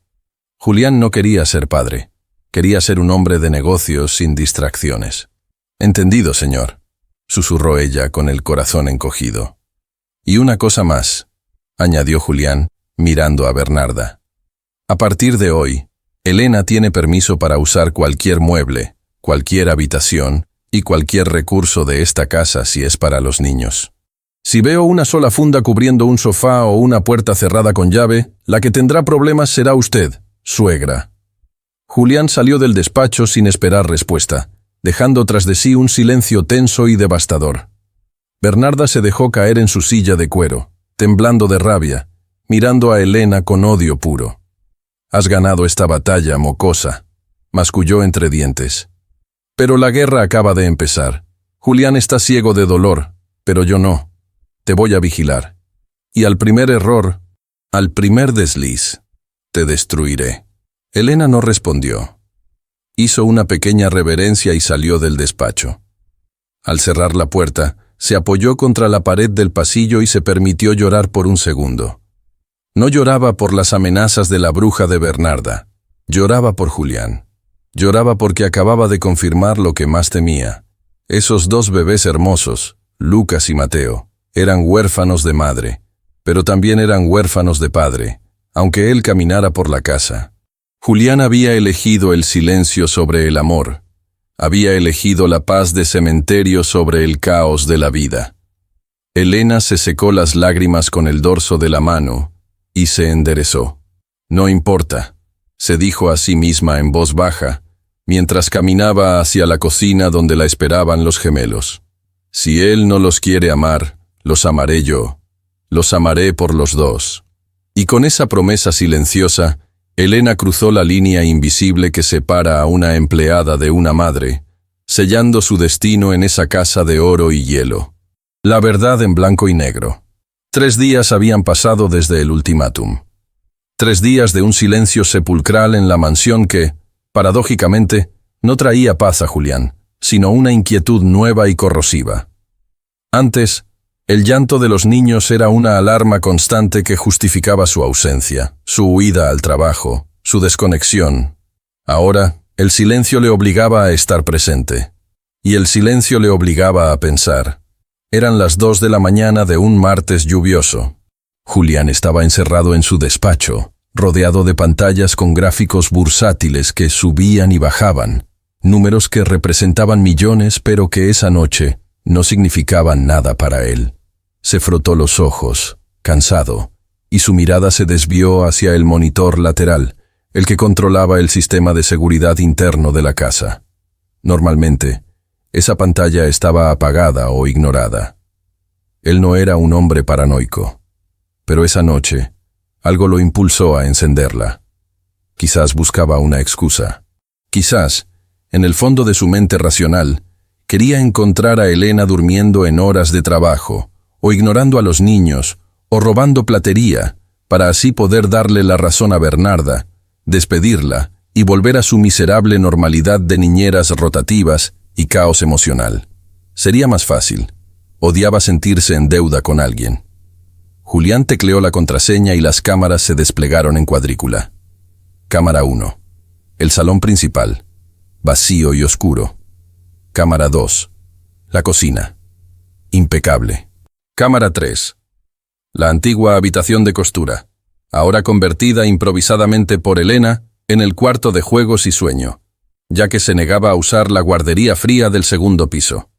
Julián no quería ser padre. Quería ser un hombre de negocios sin distracciones. «Entendido, señor», susurró ella con el corazón encogido. «Y una cosa más», añadió Julián, mirando a Bernarda. «A partir de hoy, Elena tiene permiso para usar cualquier mueble, cualquier habitación y cualquier recurso de esta casa si es para los niños. Si veo una sola funda cubriendo un sofá o una puerta cerrada con llave, la que tendrá problemas será usted, suegra». Julián salió del despacho sin esperar respuesta, dejando tras de sí un silencio tenso y devastador. Bernarda se dejó caer en su silla de cuero, temblando de rabia, mirando a Elena con odio puro. «Has ganado esta batalla, mocosa», masculló entre dientes. «Pero la guerra acaba de empezar. Julián está ciego de dolor, pero yo no. Te voy a vigilar. Y al primer error, al primer desliz, te destruiré». Elena no respondió. Hizo una pequeña reverencia y salió del despacho. Al cerrar la puerta, se apoyó contra la pared del pasillo y se permitió llorar por un segundo. No lloraba por las amenazas de la bruja de Bernarda. Lloraba por Julián. Lloraba porque acababa de confirmar lo que más temía. Esos 2 bebés hermosos, Lucas y Mateo, eran huérfanos de madre, pero también eran huérfanos de padre, aunque él caminara por la casa. Julián había elegido el silencio sobre el amor. Había elegido la paz de cementerio sobre el caos de la vida. Elena se secó las lágrimas con el dorso de la mano y se enderezó. «No importa», se dijo a sí misma en voz baja, mientras caminaba hacia la cocina donde la esperaban los gemelos. «Si él no los quiere amar, los amaré yo. Los amaré por los 2». Y con esa promesa silenciosa, Elena cruzó la línea invisible que separa a una empleada de una madre, sellando su destino en esa casa de oro y hielo. La verdad en blanco y negro. 3 días habían pasado desde el ultimátum. 3 días de un silencio sepulcral en la mansión que, paradójicamente, no traía paz a Julián, sino una inquietud nueva y corrosiva. Antes, el llanto de los niños era una alarma constante que justificaba su ausencia, su huida al trabajo, su desconexión. Ahora, el silencio le obligaba a estar presente. Y el silencio le obligaba a pensar. Eran las 2 de la mañana de un martes lluvioso. Julián estaba encerrado en su despacho, rodeado de pantallas con gráficos bursátiles que subían y bajaban, números que representaban millones pero que esa noche no significaban nada para él. Se frotó los ojos, cansado, y su mirada se desvió hacia el monitor lateral, el que controlaba el sistema de seguridad interno de la casa. Normalmente, esa pantalla estaba apagada o ignorada. Él no era un hombre paranoico, pero esa noche, algo lo impulsó a encenderla. Quizás buscaba una excusa. Quizás, en el fondo de su mente racional, quería encontrar a Elena durmiendo en horas de trabajo, o ignorando a los niños, o robando platería, para así poder darle la razón a Bernarda, despedirla y volver a su miserable normalidad de niñeras rotativas y caos emocional. Sería más fácil. Odiaba sentirse en deuda con alguien. Julián tecleó la contraseña y las cámaras se desplegaron en cuadrícula. Cámara 1. El salón principal, vacío y oscuro. Cámara 2. La cocina. Impecable. Cámara 3. La antigua habitación de costura, ahora convertida improvisadamente por Elena en el cuarto de juegos y sueño, ya que se negaba a usar la guardería fría del segundo piso.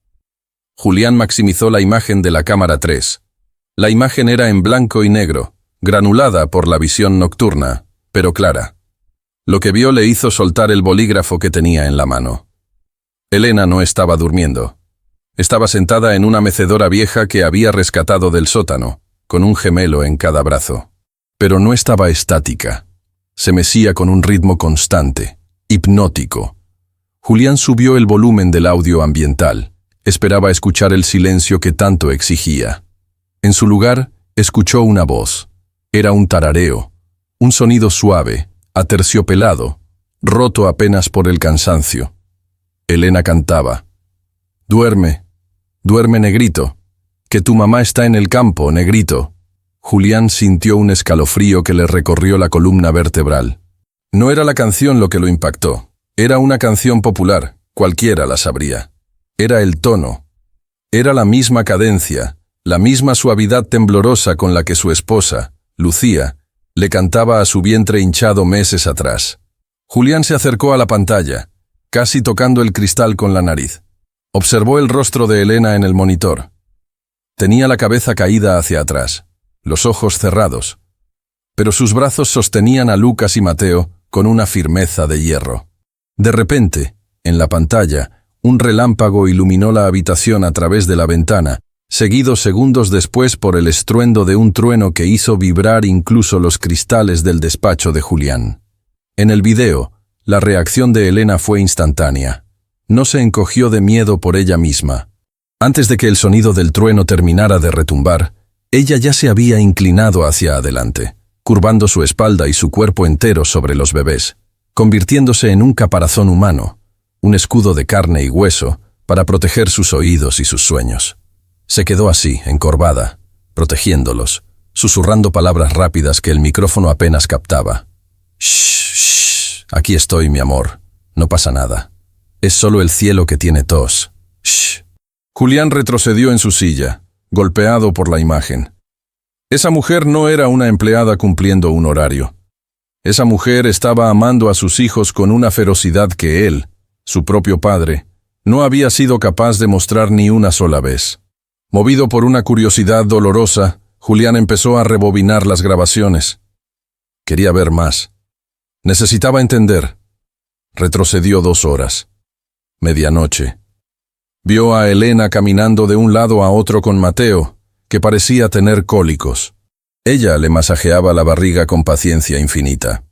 Julián maximizó la imagen de la cámara 3. La imagen era en blanco y negro, granulada por la visión nocturna, pero clara. Lo que vio le hizo soltar el bolígrafo que tenía en la mano. Elena no estaba durmiendo. Estaba sentada en una mecedora vieja que había rescatado del sótano, con un gemelo en cada brazo. Pero no estaba estática. Se mecía con un ritmo constante, hipnótico. Julián subió el volumen del audio ambiental. Esperaba escuchar el silencio que tanto exigía. En su lugar, escuchó una voz. Era un tarareo, un sonido suave, aterciopelado, roto apenas por el cansancio. Elena cantaba. «Duerme, duerme, negrito, que tu mamá está en el campo, negrito». Julián sintió un escalofrío que le recorrió la columna vertebral. No era la canción lo que lo impactó. Era una canción popular, cualquiera la sabría. Era el tono. Era la misma cadencia, la misma suavidad temblorosa con la que su esposa, Lucía, le cantaba a su vientre hinchado meses atrás. Julián se acercó a la pantalla, casi tocando el cristal con la nariz. Observó el rostro de Elena en el monitor. Tenía la cabeza caída hacia atrás, los ojos cerrados, pero sus brazos sostenían a Lucas y Mateo con una firmeza de hierro. De repente, en la pantalla, un relámpago iluminó la habitación a través de la ventana, seguido segundos después por el estruendo de un trueno que hizo vibrar incluso los cristales del despacho de Julián. En el video, la reacción de Elena fue instantánea. No se encogió de miedo por ella misma. Antes de que el sonido del trueno terminara de retumbar, ella ya se había inclinado hacia adelante, curvando su espalda y su cuerpo entero sobre los bebés, convirtiéndose en un caparazón humano, un escudo de carne y hueso para proteger sus oídos y sus sueños. Se quedó así, encorvada, protegiéndolos, susurrando palabras rápidas que el micrófono apenas captaba. «Shh, shh, aquí estoy, mi amor. No pasa nada. Es solo el cielo que tiene tos. Shh». Julián retrocedió en su silla, golpeado por la imagen. Esa mujer no era una empleada cumpliendo un horario. Esa mujer estaba amando a sus hijos con una ferocidad que él, su propio padre, no había sido capaz de mostrar ni una sola vez. Movido por una curiosidad dolorosa, Julián empezó a rebobinar las grabaciones. Quería ver más. Necesitaba entender. Retrocedió 2 horas. Medianoche. Vio a Elena caminando de un lado a otro con Mateo, que parecía tener cólicos. Ella le masajeaba la barriga con paciencia infinita.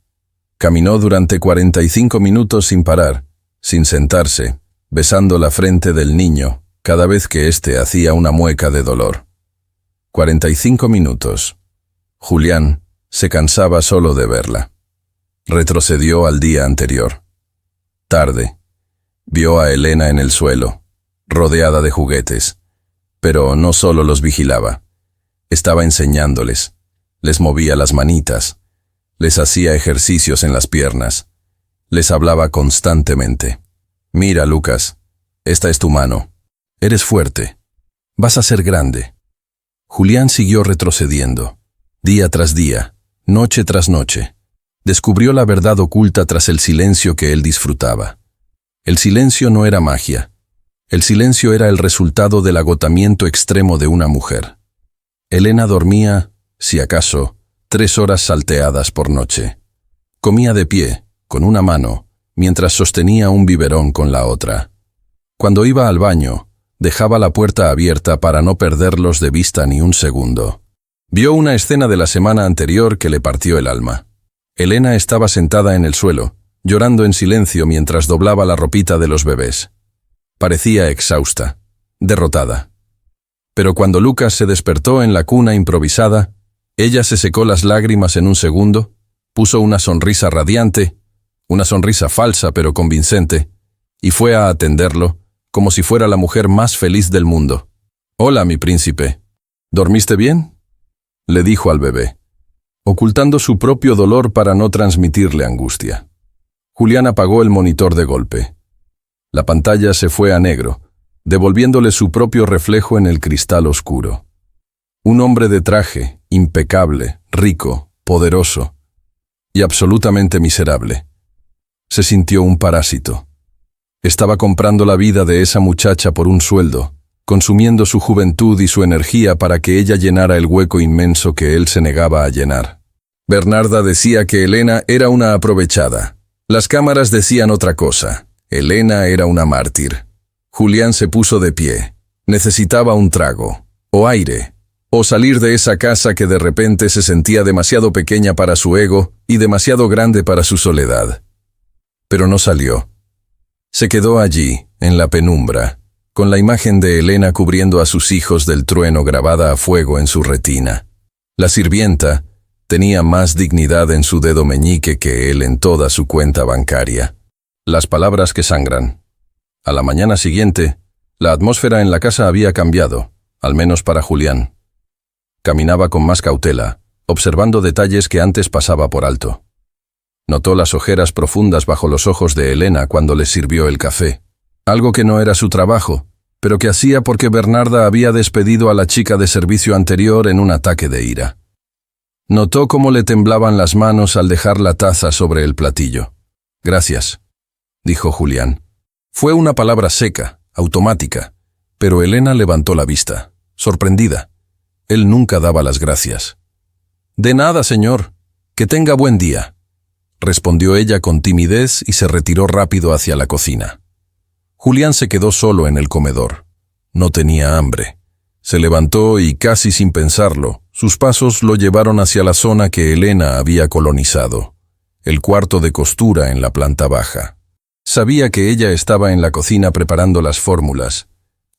Caminó durante 45 minutos sin parar, sin sentarse, besando la frente del niño, cada vez que éste hacía una mueca de dolor. 45 minutos. Julián se cansaba solo de verla. Retrocedió al día anterior. Tarde. Vio a Elena en el suelo, rodeada de juguetes, pero no solo los vigilaba. Estaba enseñándoles, les movía las manitas, les hacía ejercicios en las piernas, les hablaba constantemente. Mira, Lucas, esta es tu mano. Eres fuerte. Vas a ser grande. Julián siguió retrocediendo, día tras día, noche tras noche. Descubrió la verdad oculta tras el silencio que él disfrutaba. El silencio no era magia. El silencio era el resultado del agotamiento extremo de una mujer. Elena dormía, si acaso, 3 horas salteadas por noche. Comía de pie, con una mano, mientras sostenía un biberón con la otra. Cuando iba al baño, dejaba la puerta abierta para no perderlos de vista ni un segundo. Vio una escena de la semana anterior que le partió el alma. Elena estaba sentada en el suelo, llorando en silencio mientras doblaba la ropita de los bebés. Parecía exhausta, derrotada. Pero cuando Lucas se despertó en la cuna improvisada, ella se secó las lágrimas en un segundo, puso una sonrisa radiante, una sonrisa falsa pero convincente, y fue a atenderlo, como si fuera la mujer más feliz del mundo. «Hola, mi príncipe. ¿Dormiste bien?», le dijo al bebé, ocultando su propio dolor para no transmitirle angustia. Julián apagó el monitor de golpe. La pantalla se fue a negro, devolviéndole su propio reflejo en el cristal oscuro. Un hombre de traje, impecable, rico, poderoso y absolutamente miserable. Se sintió un parásito. Estaba comprando la vida de esa muchacha por un sueldo, consumiendo su juventud y su energía para que ella llenara el hueco inmenso que él se negaba a llenar. Bernarda decía que Elena era una aprovechada. Las cámaras decían otra cosa. Elena era una mártir. Julián se puso de pie. Necesitaba un trago, o aire, o salir de esa casa que de repente se sentía demasiado pequeña para su ego y demasiado grande para su soledad. Pero no salió. Se quedó allí, en la penumbra, con la imagen de Elena cubriendo a sus hijos del trueno grabada a fuego en su retina. La sirvienta tenía más dignidad en su dedo meñique que él en toda su cuenta bancaria. Las palabras que sangran. A la mañana siguiente, la atmósfera en la casa había cambiado, al menos para Julián. Caminaba con más cautela, observando detalles que antes pasaba por alto. Notó las ojeras profundas bajo los ojos de Elena cuando les sirvió el café, algo que no era su trabajo, pero que hacía porque Bernarda había despedido a la chica de servicio anterior en un ataque de ira. Notó cómo le temblaban las manos al dejar la taza sobre el platillo. «Gracias», dijo Julián. Fue una palabra seca, automática, pero Elena levantó la vista, sorprendida. Él nunca daba las gracias. «De nada, señor. Que tenga buen día», respondió ella con timidez y se retiró rápido hacia la cocina. Julián se quedó solo en el comedor. No tenía hambre. Se levantó y, casi sin pensarlo, sus pasos lo llevaron hacia la zona que Elena había colonizado, el cuarto de costura en la planta baja. Sabía que ella estaba en la cocina preparando las fórmulas,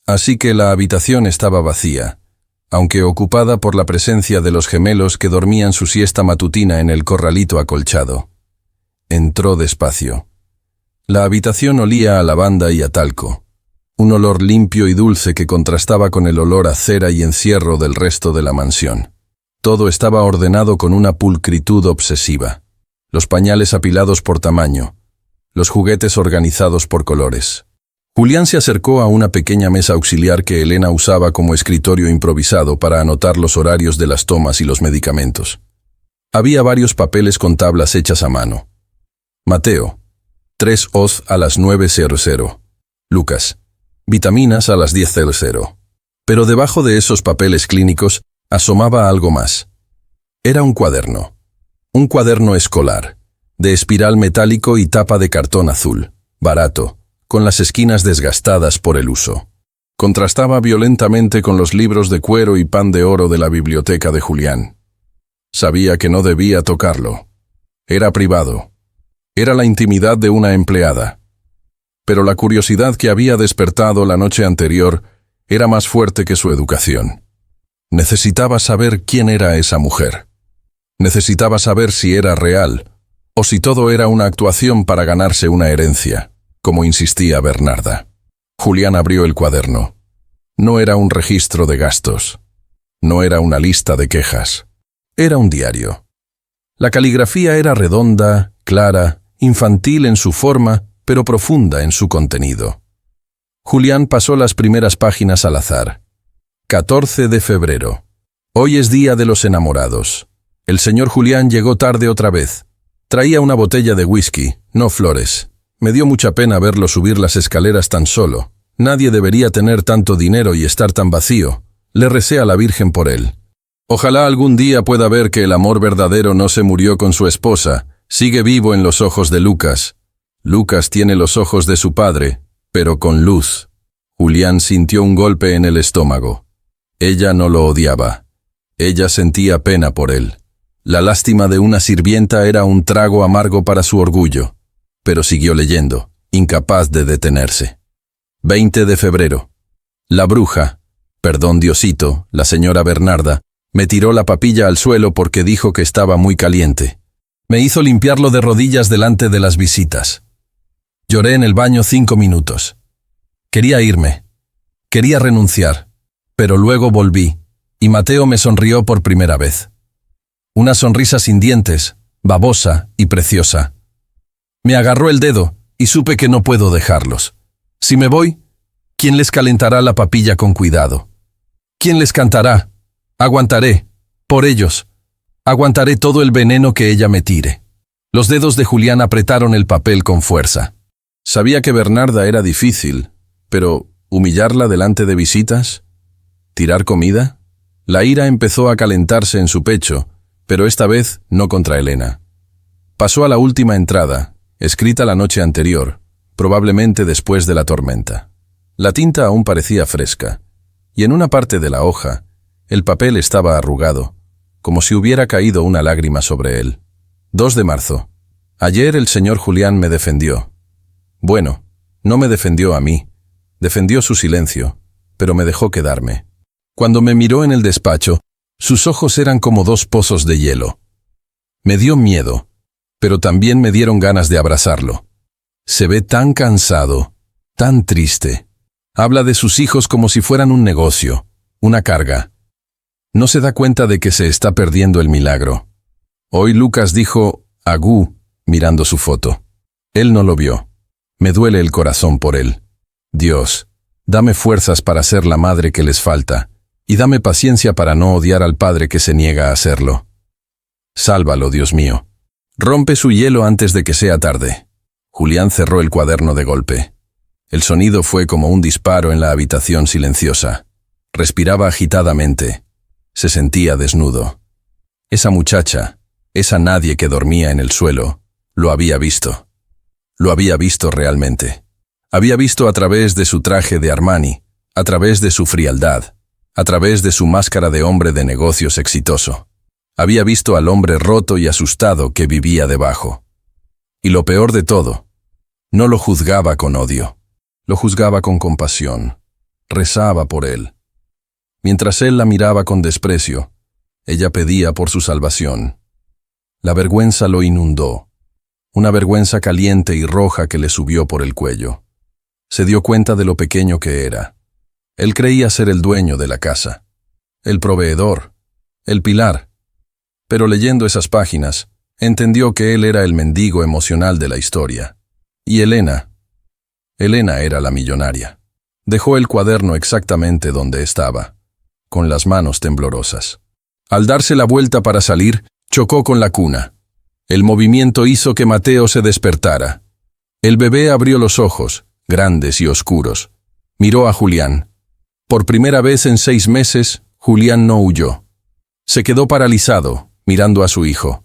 así que la habitación estaba vacía, aunque ocupada por la presencia de los gemelos que dormían su siesta matutina en el corralito acolchado. Entró despacio. La habitación olía a lavanda y a talco, un olor limpio y dulce que contrastaba con el olor a cera y encierro del resto de la mansión. Todo estaba ordenado con una pulcritud obsesiva. Los pañales apilados por tamaño, los juguetes organizados por colores. Julián se acercó a una pequeña mesa auxiliar que Elena usaba como escritorio improvisado para anotar los horarios de las tomas y los medicamentos. Había varios papeles con tablas hechas a mano. Mateo, 3 Oz a las 9:00. Lucas, vitaminas a las 10:00. Pero debajo de esos papeles clínicos asomaba algo más. Era un cuaderno escolar, de espiral metálico y tapa de cartón azul, barato, con las esquinas desgastadas por el uso. Contrastaba violentamente con los libros de cuero y pan de oro de la biblioteca de Julián. Sabía que no debía tocarlo. Era privado. Era la intimidad de una empleada. Pero la curiosidad que había despertado la noche anterior era más fuerte que su educación. Necesitaba saber quién era esa mujer. Necesitaba saber si era real, o si todo era una actuación para ganarse una herencia. como insistía Bernarda. Julián abrió el cuaderno. No era un registro de gastos. No era una lista de quejas. Era un diario. La caligrafía era redonda, clara, infantil en su forma, pero profunda en su contenido. Julián pasó las primeras páginas al azar. 14 de febrero. Hoy es día de los enamorados. El señor Julián llegó tarde otra vez. Traía una botella de whisky, no flores. Me dio mucha pena verlo subir las escaleras tan solo. Nadie debería tener tanto dinero y estar tan vacío. Le recé a la Virgen por él. Ojalá algún día pueda ver que el amor verdadero no se murió con su esposa. Sigue vivo en los ojos de Lucas. Lucas tiene los ojos de su padre, pero con luz. Julián sintió un golpe en el estómago. Ella no lo odiaba. Ella sentía pena por él. La lástima de una sirvienta era un trago amargo para su orgullo. Pero siguió leyendo, incapaz de detenerse. 20 de febrero. La bruja, perdón Diosito, la señora Bernarda, me tiró la papilla al suelo porque dijo que estaba muy caliente. Me hizo limpiarlo de rodillas delante de las visitas. Lloré en el baño 5 minutos. Quería irme. Quería renunciar. Pero luego volví, y Mateo me sonrió por primera vez. Una sonrisa sin dientes, babosa y preciosa. Me agarró el dedo y supe que no puedo dejarlos. Si me voy, ¿quién les calentará la papilla con cuidado? ¿Quién les cantará? Aguantaré, por ellos. Aguantaré todo el veneno que ella me tire. Los dedos de Julián apretaron el papel con fuerza. Sabía que Bernarda era difícil, pero ¿humillarla delante de visitas? ¿Tirar comida? La ira empezó a calentarse en su pecho, pero esta vez no contra Elena. Pasó a la última entrada, escrita la noche anterior, probablemente después de la tormenta. La tinta aún parecía fresca, y en una parte de la hoja, el papel estaba arrugado, como si hubiera caído una lágrima sobre él. 2 de marzo. Ayer el señor Julián me defendió. Bueno, no me defendió a mí, defendió su silencio, pero me dejó quedarme. Cuando me miró en el despacho, sus ojos eran como 2 pozos de hielo. Me dio miedo, pero también me dieron ganas de abrazarlo. Se ve tan cansado, tan triste. Habla de sus hijos como si fueran un negocio, una carga. No se da cuenta de que se está perdiendo el milagro. Hoy Lucas dijo Agú, mirando su foto. Él no lo vio. Me duele el corazón por él. Dios, dame fuerzas para ser la madre que les falta, y dame paciencia para no odiar al padre que se niega a hacerlo. Sálvalo, Dios mío. Rompe su hielo antes de que sea tarde. Julián cerró el cuaderno de golpe. El sonido fue como un disparo en la habitación silenciosa. Respiraba agitadamente. Se sentía desnudo. Esa muchacha, esa nadie que dormía en el suelo, lo había visto. Lo había visto realmente. Había visto a través de su traje de Armani, a través de su frialdad, a través de su máscara de hombre de negocios exitoso. Había visto al hombre roto y asustado que vivía debajo. Y lo peor de todo, no lo juzgaba con odio. Lo juzgaba con compasión. Rezaba por él. Mientras él la miraba con desprecio, ella pedía por su salvación. La vergüenza lo inundó. Una vergüenza caliente y roja que le subió por el cuello. Se dio cuenta de lo pequeño que era. Él creía ser el dueño de la casa, el proveedor, el pilar. Pero leyendo esas páginas, entendió que él era el mendigo emocional de la historia. Y Elena era la millonaria. Dejó el cuaderno exactamente donde estaba, con las manos temblorosas. Al darse la vuelta para salir, chocó con la cuna. El movimiento hizo que Mateo se despertara. El bebé abrió los ojos, grandes y oscuros. Miró a Julián. Por primera vez en 6 meses, Julián no huyó. Se quedó paralizado, mirando a su hijo.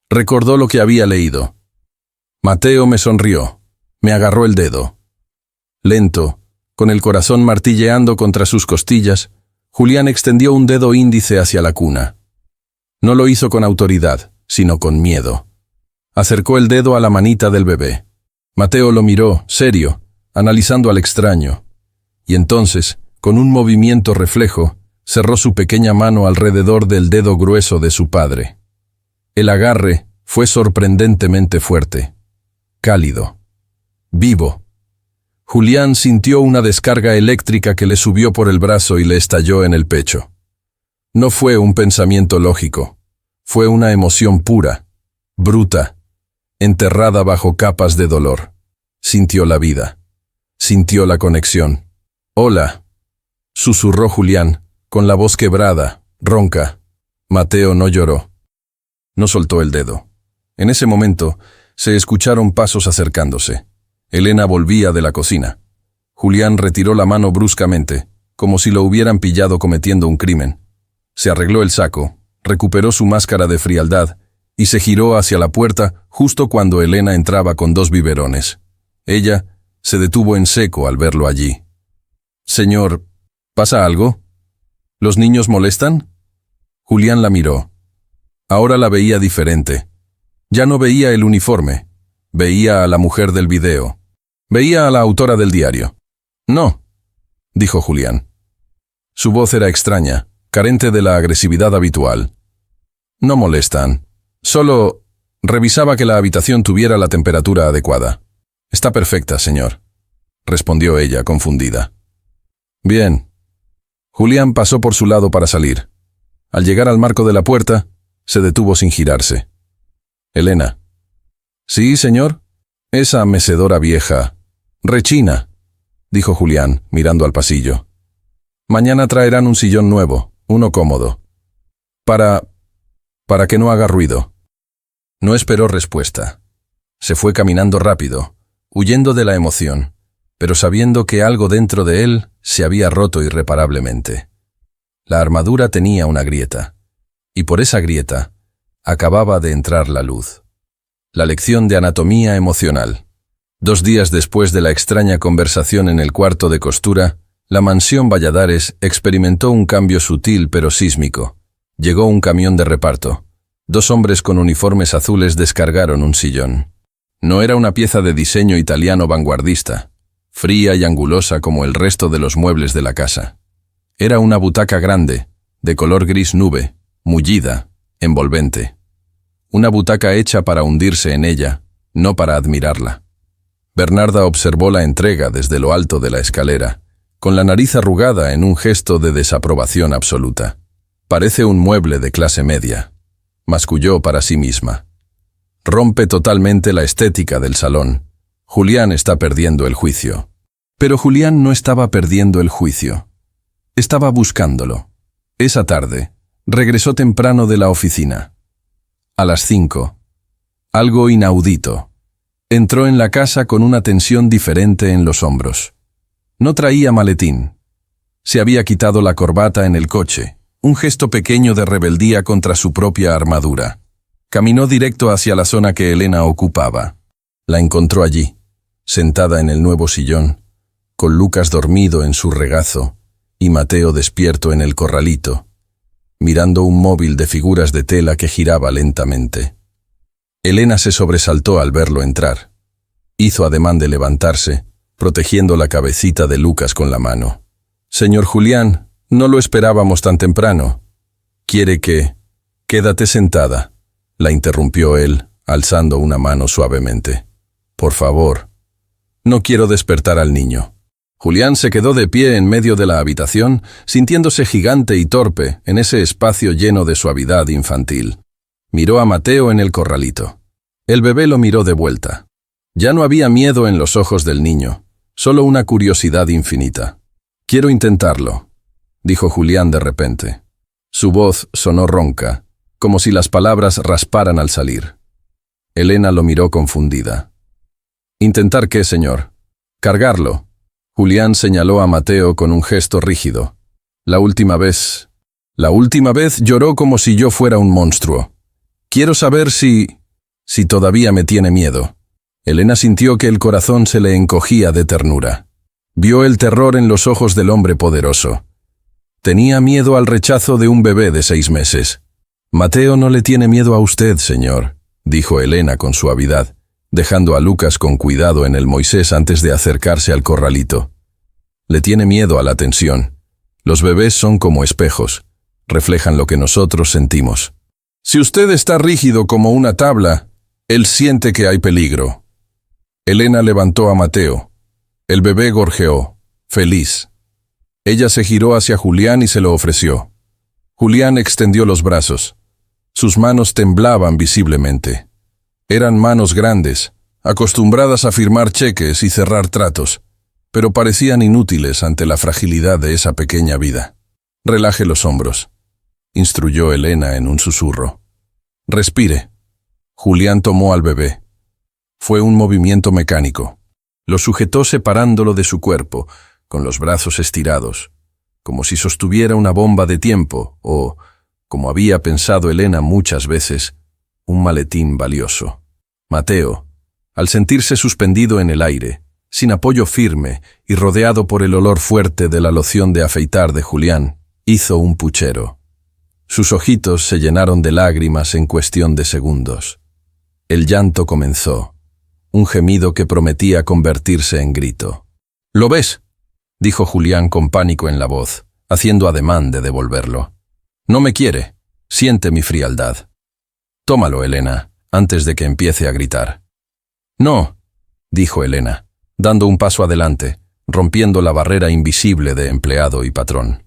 Recordó lo que había leído. Mateo me sonrió, me agarró el dedo. Lento, con el corazón martilleando contra sus costillas, Julián extendió un dedo índice hacia la cuna. No lo hizo con autoridad, sino con miedo. Acercó el dedo a la manita del bebé. Mateo lo miró, serio, analizando al extraño. Y entonces, con un movimiento reflejo, cerró su pequeña mano alrededor del dedo grueso de su padre. El agarre fue sorprendentemente fuerte, cálido, vivo. Julián sintió una descarga eléctrica que le subió por el brazo y le estalló en el pecho. No fue un pensamiento lógico, fue una emoción pura, bruta, enterrada bajo capas de dolor. Sintió la vida, sintió la conexión. «Hola», susurró Julián, con la voz quebrada, ronca. Mateo no lloró. No soltó el dedo. En ese momento, se escucharon pasos acercándose. Elena volvía de la cocina. Julián retiró la mano bruscamente, como si lo hubieran pillado cometiendo un crimen. Se arregló el saco, recuperó su máscara de frialdad y se giró hacia la puerta justo cuando Elena entraba con 2 biberones. Ella se detuvo en seco al verlo allí. «Señor, ¿pasa algo? ¿Los niños molestan?» Julián la miró. Ahora la veía diferente. Ya no veía el uniforme. Veía a la mujer del video. Veía a la autora del diario. «No», dijo Julián. Su voz era extraña, carente de la agresividad habitual. «No molestan. Solo revisaba que la habitación tuviera la temperatura adecuada». «Está perfecta, señor», respondió ella, confundida. «Bien». Julián pasó por su lado para salir. Al llegar al marco de la puerta, se detuvo sin girarse. «Elena». «Sí, señor». «Esa mecedora vieja rechina», dijo Julián, mirando al pasillo. «Mañana traerán un sillón nuevo, uno cómodo. Para que no haga ruido». No esperó respuesta. Se fue caminando rápido, huyendo de la emoción, pero sabiendo que algo dentro de él se había roto irreparablemente. La armadura tenía una grieta, y por esa grieta acababa de entrar la luz. La lección de anatomía emocional. 2 días después de la extraña conversación en el cuarto de costura, la mansión Valladares experimentó un cambio sutil pero sísmico. Llegó un camión de reparto. 2 hombres con uniformes azules descargaron un sillón. No era una pieza de diseño italiano vanguardista, fría y angulosa como el resto de los muebles de la casa. Era una butaca grande, de color gris nube, mullida, envolvente. Una butaca hecha para hundirse en ella, no para admirarla. Bernarda observó la entrega desde lo alto de la escalera, con la nariz arrugada en un gesto de desaprobación absoluta. «Parece un mueble de clase media», masculló para sí misma. «Rompe totalmente la estética del salón. Julián está perdiendo el juicio». Pero Julián no estaba perdiendo el juicio. Estaba buscándolo. Esa tarde, regresó temprano de la oficina. A las 5. Algo inaudito. Entró en la casa con una tensión diferente en los hombros. No traía maletín. Se había quitado la corbata en el coche, un gesto pequeño de rebeldía contra su propia armadura. Caminó directo hacia la zona que Elena ocupaba. La encontró allí, sentada en el nuevo sillón, con Lucas dormido en su regazo y Mateo despierto en el corralito, mirando un móvil de figuras de tela que giraba lentamente. Elena se sobresaltó al verlo entrar. Hizo ademán de levantarse, protegiendo la cabecita de Lucas con la mano. «Señor Julián, no lo esperábamos tan temprano. ¿Quiere que...?» «Quédate sentada», la interrumpió él, alzando una mano suavemente. «Por favor. No quiero despertar al niño». Julián se quedó de pie en medio de la habitación, sintiéndose gigante y torpe en ese espacio lleno de suavidad infantil. Miró a Mateo en el corralito. El bebé lo miró de vuelta. Ya no había miedo en los ojos del niño, solo una curiosidad infinita. «Quiero intentarlo», dijo Julián de repente. Su voz sonó ronca, como si las palabras rasparan al salir. Elena lo miró confundida. «¿Intentar qué, señor?» «Cargarlo». Julián señaló a Mateo con un gesto rígido. La última vez lloró como si yo fuera un monstruo. Quiero saber si todavía me tiene miedo». Elena sintió que el corazón se le encogía de ternura. Vio el terror en los ojos del hombre poderoso. Tenía miedo al rechazo de un bebé de 6 meses. «Mateo no le tiene miedo a usted, señor», dijo Elena con suavidad, dejando a Lucas con cuidado en el Moisés antes de acercarse al corralito. «Le tiene miedo a la tensión. Los bebés son como espejos, reflejan lo que nosotros sentimos. Si usted está rígido como una tabla, él siente que hay peligro». Elena levantó a Mateo. El bebé gorjeó, feliz. Ella se giró hacia Julián y se lo ofreció. Julián extendió los brazos. Sus manos temblaban visiblemente. Eran manos grandes, acostumbradas a firmar cheques y cerrar tratos, pero parecían inútiles ante la fragilidad de esa pequeña vida. «Relaje los hombros», instruyó Elena en un susurro. «Respire». Julián tomó al bebé. Fue un movimiento mecánico. Lo sujetó separándolo de su cuerpo, con los brazos estirados, como si sostuviera una bomba de tiempo o, como había pensado Elena muchas veces, un maletín valioso. Mateo, al sentirse suspendido en el aire, sin apoyo firme y rodeado por el olor fuerte de la loción de afeitar de Julián, hizo un puchero. Sus ojitos se llenaron de lágrimas en cuestión de segundos. El llanto comenzó, un gemido que prometía convertirse en grito. «¿Lo ves?», dijo Julián con pánico en la voz, haciendo ademán de devolverlo. «No me quiere. Siente mi frialdad. Tómalo, Elena, antes de que empiece a gritar». «No», dijo Elena, dando un paso adelante, rompiendo la barrera invisible de empleado y patrón.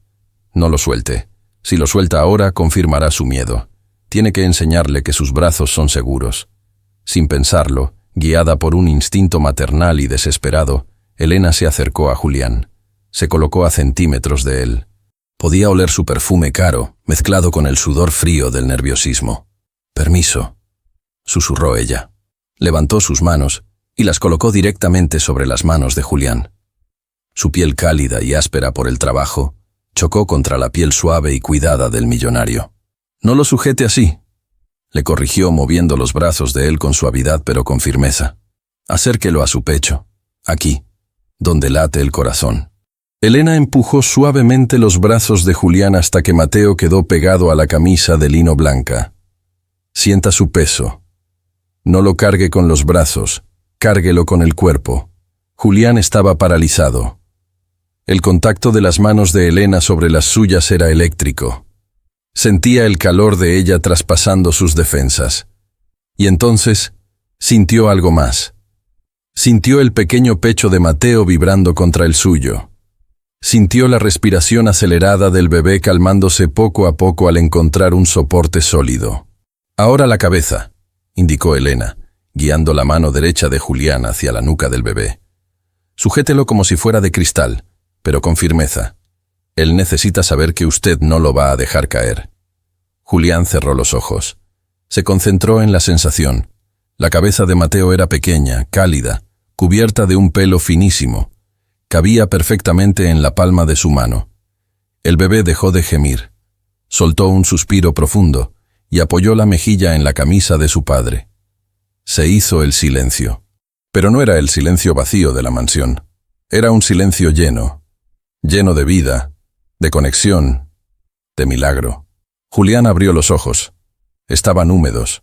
«No lo suelte. Si lo suelta ahora, confirmará su miedo. Tiene que enseñarle que sus brazos son seguros». Sin pensarlo, guiada por un instinto maternal y desesperado, Elena se acercó a Julián. Se colocó a centímetros de él. Podía oler su perfume caro, mezclado con el sudor frío del nerviosismo. «Permiso», susurró ella. Levantó sus manos y las colocó directamente sobre las manos de Julián. Su piel cálida y áspera por el trabajo chocó contra la piel suave y cuidada del millonario. «No lo sujete así», le corrigió moviendo los brazos de él con suavidad pero con firmeza. «Acérquelo a su pecho, aquí, donde late el corazón». Elena empujó suavemente los brazos de Julián hasta que Mateo quedó pegado a la camisa de lino blanca. «Sienta su peso. No lo cargue con los brazos, cárguelo con el cuerpo». Julián estaba paralizado. El contacto de las manos de Elena sobre las suyas era eléctrico. Sentía el calor de ella traspasando sus defensas. Y entonces sintió algo más. Sintió el pequeño pecho de Mateo vibrando contra el suyo. Sintió la respiración acelerada del bebé calmándose poco a poco al encontrar un soporte sólido. «Ahora la cabeza», indicó Elena, guiando la mano derecha de Julián hacia la nuca del bebé. «Sujételo como si fuera de cristal, pero con firmeza. Él necesita saber que usted no lo va a dejar caer». Julián cerró los ojos. Se concentró en la sensación. La cabeza de Mateo era pequeña, cálida, cubierta de un pelo finísimo. Cabía perfectamente en la palma de su mano. El bebé dejó de gemir. Soltó un suspiro profundo y apoyó la mejilla en la camisa de su padre. Se hizo el silencio. Pero no era el silencio vacío de la mansión. Era un silencio lleno de vida, de conexión, de milagro. Julián abrió los ojos. Estaban húmedos.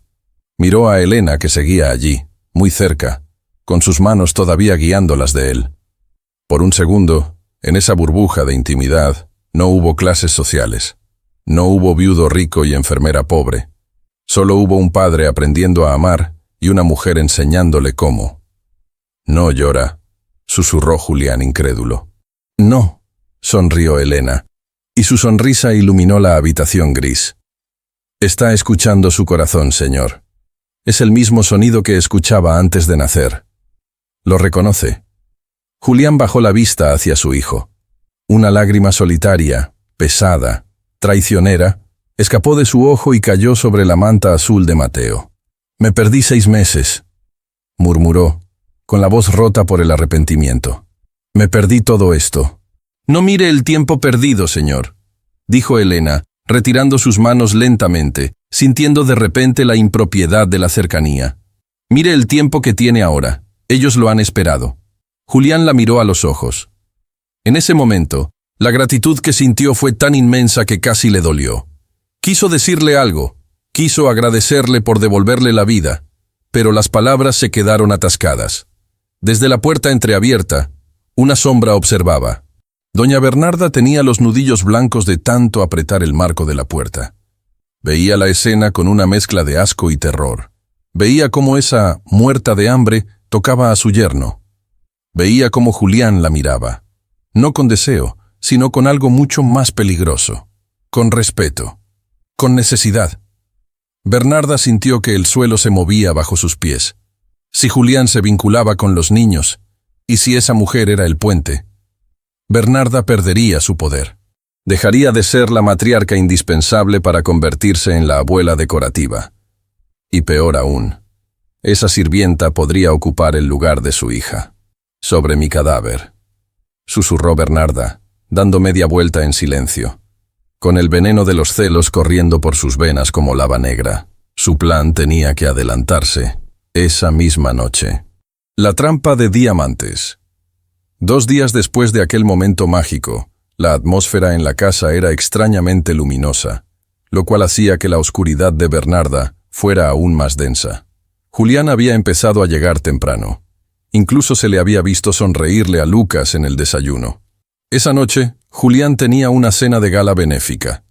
Miró a Elena que seguía allí, muy cerca, con sus manos todavía guiándolas de él. Por un segundo, en esa burbuja de intimidad, no hubo clases sociales. No hubo viudo rico y enfermera pobre. Solo hubo un padre aprendiendo a amar y una mujer enseñándole cómo. «No llora», susurró Julián incrédulo. «No», sonrió Elena, y su sonrisa iluminó la habitación gris. «Está escuchando su corazón, señor. Es el mismo sonido que escuchaba antes de nacer. ¿Lo reconoce?» Julián bajó la vista hacia su hijo. Una lágrima solitaria, pesada, traicionera, escapó de su ojo y cayó sobre la manta azul de Mateo. «Me perdí 6 meses», murmuró, con la voz rota por el arrepentimiento. «Me perdí todo esto». «No mire el tiempo perdido, señor», dijo Elena, retirando sus manos lentamente, sintiendo de repente la impropiedad de la cercanía. «Mire el tiempo que tiene ahora. Ellos lo han esperado». Julián la miró a los ojos. En ese momento, la gratitud que sintió fue tan inmensa que casi le dolió. Quiso decirle algo, quiso agradecerle por devolverle la vida, pero las palabras se quedaron atascadas. Desde la puerta entreabierta, una sombra observaba. Doña Bernarda tenía los nudillos blancos de tanto apretar el marco de la puerta. Veía la escena con una mezcla de asco y terror. Veía cómo esa muerta de hambre tocaba a su yerno. Veía cómo Julián la miraba, no con deseo, sino con algo mucho más peligroso, con respeto, con necesidad. Bernarda sintió que el suelo se movía bajo sus pies. Si Julián se vinculaba con los niños, y si esa mujer era el puente, Bernarda perdería su poder. Dejaría de ser la matriarca indispensable para convertirse en la abuela decorativa. Y peor aún, esa sirvienta podría ocupar el lugar de su hija. «Sobre mi cadáver», susurró Bernarda, dando media vuelta en silencio, con el veneno de los celos corriendo por sus venas como lava negra. Su plan tenía que adelantarse, esa misma noche. La trampa de diamantes. 2 días después de aquel momento mágico, la atmósfera en la casa era extrañamente luminosa, lo cual hacía que la oscuridad de Bernarda fuera aún más densa. Julián había empezado a llegar temprano. Incluso se le había visto sonreírle a Lucas en el desayuno. Esa noche, Julián tenía una cena de gala benéfica.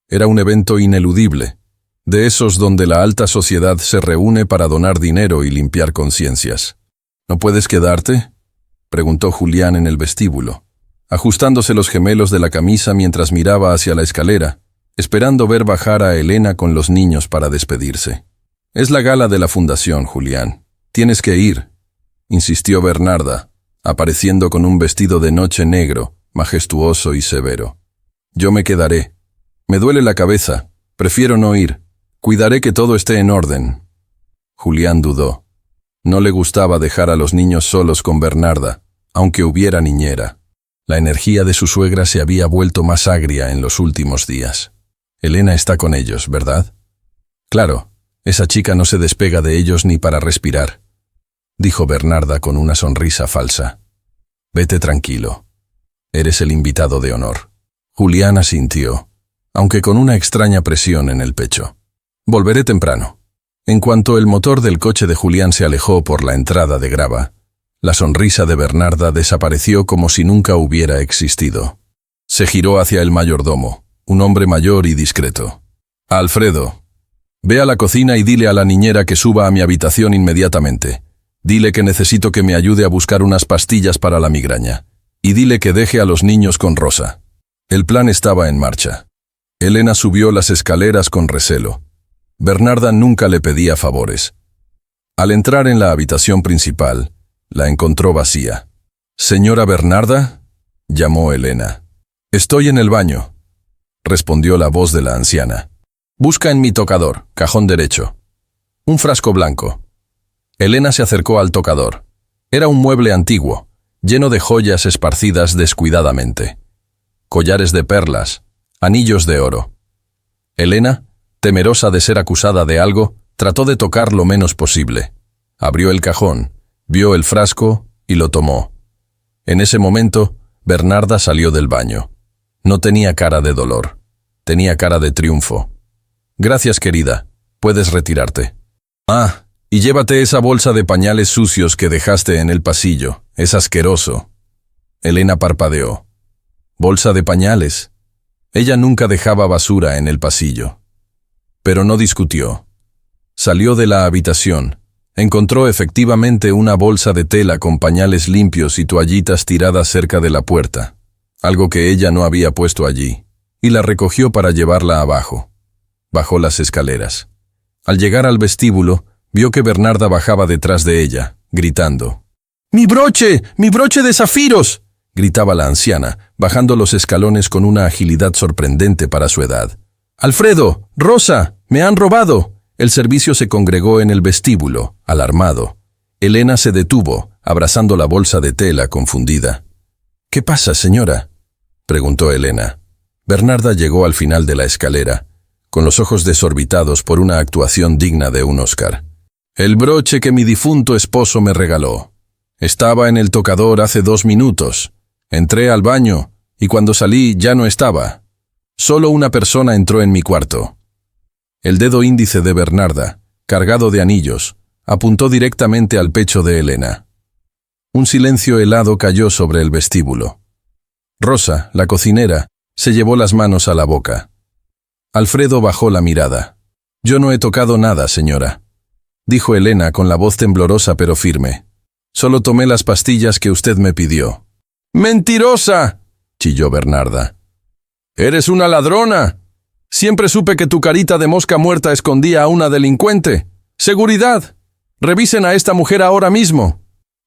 Era un evento ineludible, de esos donde la alta sociedad se reúne para donar dinero y limpiar conciencias. «¿No puedes quedarte?», preguntó Julián en el vestíbulo, ajustándose los gemelos de la camisa mientras miraba hacia la escalera, esperando ver bajar a Elena con los niños para despedirse. «Es la gala de la fundación, Julián. Tienes que ir», insistió Bernarda, apareciendo con un vestido de noche negro, majestuoso y severo. «Yo me quedaré. Me duele la cabeza. Prefiero no ir. Cuidaré que todo esté en orden». Julián dudó. No le gustaba dejar a los niños solos con Bernarda, aunque hubiera niñera. La energía de su suegra se había vuelto más agria en los últimos días. «Elena está con ellos, ¿verdad?» «Claro, esa chica no se despega de ellos ni para respirar», dijo Bernarda con una sonrisa falsa. «Vete tranquilo. Eres el invitado de honor». Julián asintió, aunque con una extraña presión en el pecho. «Volveré temprano». En cuanto el motor del coche de Julián se alejó por la entrada de grava, la sonrisa de Bernarda desapareció como si nunca hubiera existido. Se giró hacia el mayordomo, un hombre mayor y discreto. «Alfredo, ve a la cocina y dile a la niñera que suba a mi habitación inmediatamente. Dile que necesito que me ayude a buscar unas pastillas para la migraña. Y dile que deje a los niños con Rosa». El plan estaba en marcha. Elena subió las escaleras con recelo. Bernarda nunca le pedía favores. Al entrar en la habitación principal, la encontró vacía. «¿Señora Bernarda?», llamó Elena. «Estoy en el baño», respondió la voz de la anciana. «Busca en mi tocador, cajón derecho. Un frasco blanco». Elena se acercó al tocador. Era un mueble antiguo, lleno de joyas esparcidas descuidadamente. Collares de perlas, anillos de oro. Elena, temerosa de ser acusada de algo, trató de tocar lo menos posible. Abrió el cajón, vio el frasco y lo tomó. En ese momento, Bernarda salió del baño. No tenía cara de dolor, tenía cara de triunfo. «Gracias, querida, puedes retirarte». «Ah, y llévate esa bolsa de pañales sucios que dejaste en el pasillo, es asqueroso». Elena parpadeó. «¿Bolsa de pañales?» Ella nunca dejaba basura en el pasillo. Pero no discutió. Salió de la habitación. Encontró efectivamente una bolsa de tela con pañales limpios y toallitas tiradas cerca de la puerta, algo que ella no había puesto allí, y la recogió para llevarla abajo. Bajó las escaleras. Al llegar al vestíbulo, vio que Bernarda bajaba detrás de ella, gritando. ¡Mi broche! ¡Mi broche de zafiros!, gritaba la anciana, bajando los escalones con una agilidad sorprendente para su edad. «¡Alfredo! ¡Rosa! ¡Me han robado!». El servicio se congregó en el vestíbulo, alarmado. Elena se detuvo, abrazando la bolsa de tela, confundida. «¿Qué pasa, señora?», preguntó Elena. Bernarda llegó al final de la escalera, con los ojos desorbitados por una actuación digna de un Oscar. «El broche que mi difunto esposo me regaló. Estaba en el tocador hace 2 minutos. Entré al baño, y cuando salí ya no estaba. Solo una persona entró en mi cuarto». El dedo índice de Bernarda, cargado de anillos, apuntó directamente al pecho de Elena. Un silencio helado cayó sobre el vestíbulo. Rosa, la cocinera, se llevó las manos a la boca. Alfredo bajó la mirada. «Yo no he tocado nada, señora», dijo Elena con la voz temblorosa pero firme. Solo tomé las pastillas que usted me pidió. ¡Mentirosa!, chilló Bernarda. ¡Eres una ladrona! Siempre supe que tu carita de mosca muerta escondía a una delincuente. ¡Seguridad! ¡Revisen a esta mujer ahora mismo!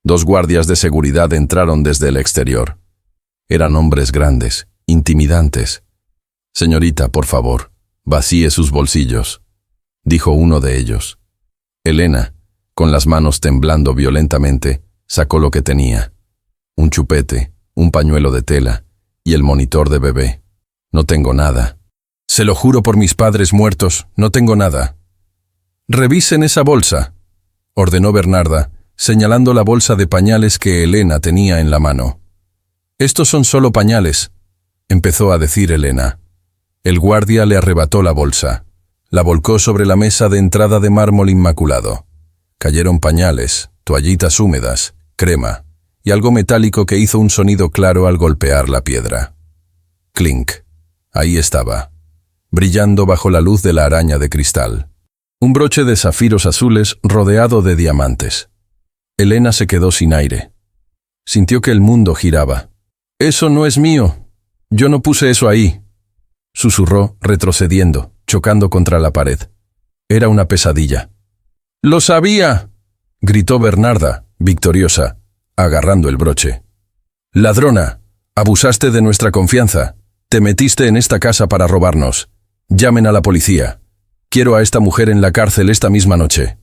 2 guardias de seguridad entraron desde el exterior. Eran hombres grandes, intimidantes. «Señorita, por favor, vacíe sus bolsillos», dijo uno de ellos. Elena, con las manos temblando violentamente, sacó lo que tenía: un chupete, un pañuelo de tela y el monitor de bebé. «No tengo nada. Se lo juro por mis padres muertos, no tengo nada». «Revisen esa bolsa», ordenó Bernarda, señalando la bolsa de pañales que Elena tenía en la mano. «Estos son solo pañales», empezó a decir Elena. El guardia le arrebató la bolsa. La volcó sobre la mesa de entrada de mármol inmaculado. Cayeron pañales, toallitas húmedas, crema y algo metálico que hizo un sonido claro al golpear la piedra. Clink. Ahí estaba, brillando bajo la luz de la araña de cristal. Un broche de zafiros azules rodeado de diamantes. Elena se quedó sin aire. Sintió que el mundo giraba. «Eso no es mío. Yo no puse eso ahí», susurró, retrocediendo, chocando contra la pared. Era una pesadilla. «¡Lo sabía!», gritó Bernarda, victoriosa, agarrando el broche. «Ladrona, abusaste de nuestra confianza. Te metiste en esta casa para robarnos. Llamen a la policía. Quiero a esta mujer en la cárcel esta misma noche».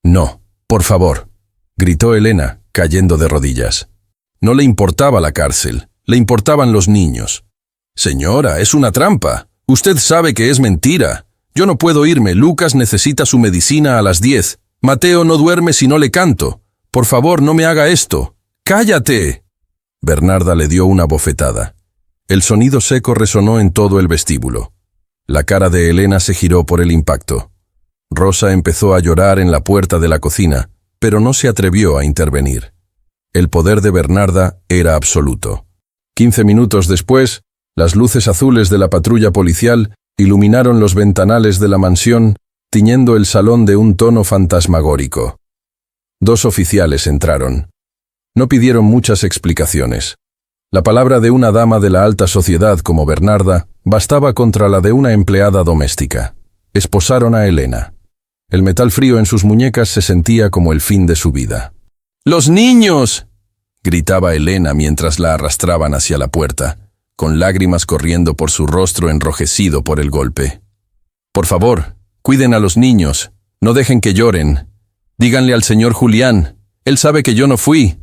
«No, por favor», gritó Elena, cayendo de rodillas. No le importaba la cárcel, le importaban los niños. «Señora, es una trampa. Usted sabe que es mentira. Yo no puedo irme. Lucas necesita su medicina a las 10. Mateo no duerme si no le canto. Por favor, no me haga esto. ¡Cállate!». Bernarda le dio una bofetada. El sonido seco resonó en todo el vestíbulo. La cara de Elena se giró por el impacto. Rosa empezó a llorar en la puerta de la cocina, pero no se atrevió a intervenir. El poder de Bernarda era absoluto. 15 minutos después, las luces azules de la patrulla policial iluminaron los ventanales de la mansión, tiñendo el salón de un tono fantasmagórico. 2 oficiales entraron. No pidieron muchas explicaciones. La palabra de una dama de la alta sociedad como Bernarda bastaba contra la de una empleada doméstica. Esposaron a Elena. El metal frío en sus muñecas se sentía como el fin de su vida. «¡Los niños!», gritaba Elena mientras la arrastraban hacia la puerta, con lágrimas corriendo por su rostro enrojecido por el golpe. «Por favor, cuiden a los niños. No dejen que lloren. Díganle al señor Julián. Él sabe que yo no fui.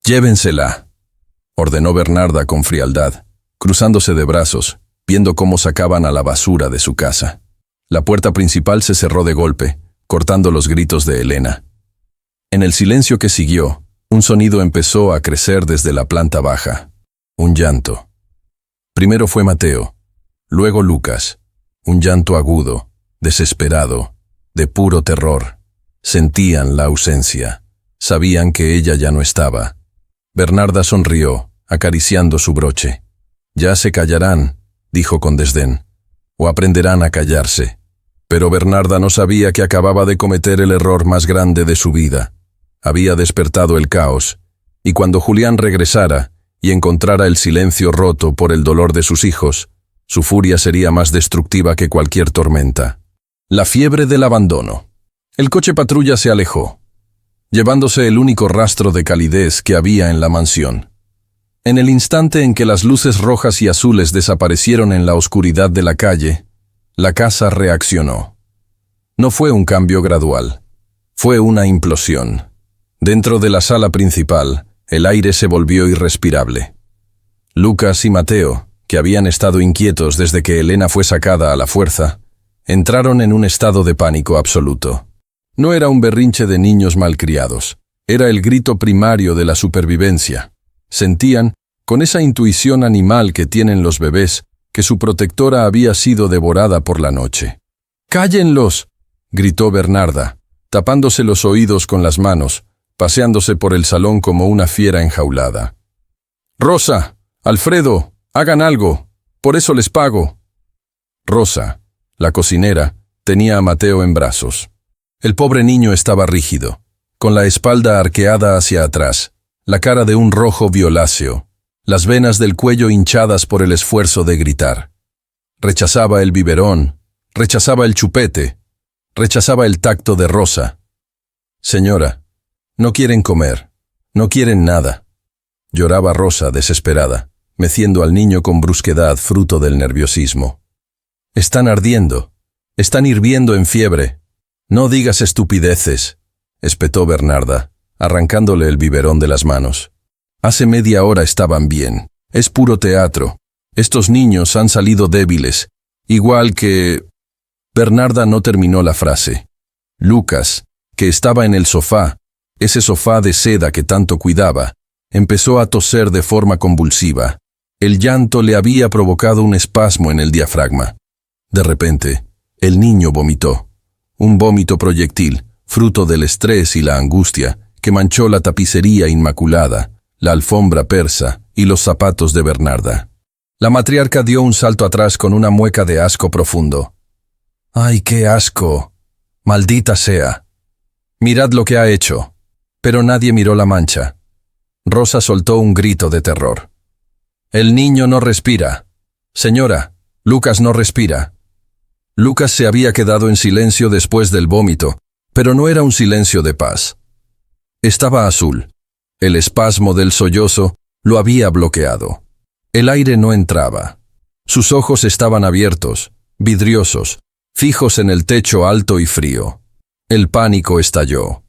Llévensela», ordenó Bernarda con frialdad, cruzándose de brazos, viendo cómo sacaban a la basura de su casa. La puerta principal se cerró de golpe, cortando los gritos de Elena. En el silencio que siguió, un sonido empezó a crecer desde la planta baja. Un llanto. Primero fue Mateo, luego Lucas. Un llanto agudo, desesperado, de puro terror. Sentían la ausencia. Sabían que ella ya no estaba. Bernarda sonrió, acariciando su broche. «Ya se callarán», dijo con desdén, «o aprenderán a callarse». Pero Bernarda no sabía que acababa de cometer el error más grande de su vida. Había despertado el caos, y cuando Julián regresara y encontrara el silencio roto por el dolor de sus hijos, su furia sería más destructiva que cualquier tormenta. La fiebre del abandono. El coche patrulla se alejó, llevándose el único rastro de calidez que había en la mansión. En el instante en que las luces rojas y azules desaparecieron en la oscuridad de la calle, la casa reaccionó. No fue un cambio gradual, fue una implosión. Dentro de la sala principal, el aire se volvió irrespirable. Lucas y Mateo, que habían estado inquietos desde que Elena fue sacada a la fuerza, entraron en un estado de pánico absoluto. No era un berrinche de niños malcriados, era el grito primario de la supervivencia. Sentían, con esa intuición animal que tienen los bebés, que su protectora había sido devorada por la noche. «¡Cállenlos!», gritó Bernarda, tapándose los oídos con las manos, paseándose por el salón como una fiera enjaulada. «Rosa, Alfredo, hagan algo, por eso les pago». Rosa, la cocinera, tenía a Mateo en brazos. El pobre niño estaba rígido, con la espalda arqueada hacia atrás, la cara de un rojo violáceo, las venas del cuello hinchadas por el esfuerzo de gritar. Rechazaba el biberón, rechazaba el chupete, rechazaba el tacto de Rosa. «Señora, no quieren comer, no quieren nada», lloraba Rosa desesperada, meciendo al niño con brusquedad fruto del nerviosismo. «Están ardiendo, están hirviendo en fiebre. No digas estupideces», espetó Bernarda, arrancándole el biberón de las manos. «Hace media hora estaban bien. Es puro teatro. Estos niños han salido débiles, igual que...» Bernarda no terminó la frase. Lucas, que estaba en el sofá, ese sofá de seda que tanto cuidaba, empezó a toser de forma convulsiva. El llanto le había provocado un espasmo en el diafragma. De repente, el niño vomitó. Un vómito proyectil, fruto del estrés y la angustia, que manchó la tapicería inmaculada, la alfombra persa y los zapatos de Bernarda. La matriarca dio un salto atrás con una mueca de asco profundo. «¡Ay, qué asco! ¡Maldita sea! Mirad lo que ha hecho». Pero nadie miró la mancha. Rosa soltó un grito de terror. «El niño no respira. Señora, Lucas no respira». Lucas se había quedado en silencio después del vómito, pero no era un silencio de paz. Estaba azul. El espasmo del sollozo lo había bloqueado. El aire no entraba. Sus ojos estaban abiertos, vidriosos, fijos en el techo alto y frío. El pánico estalló.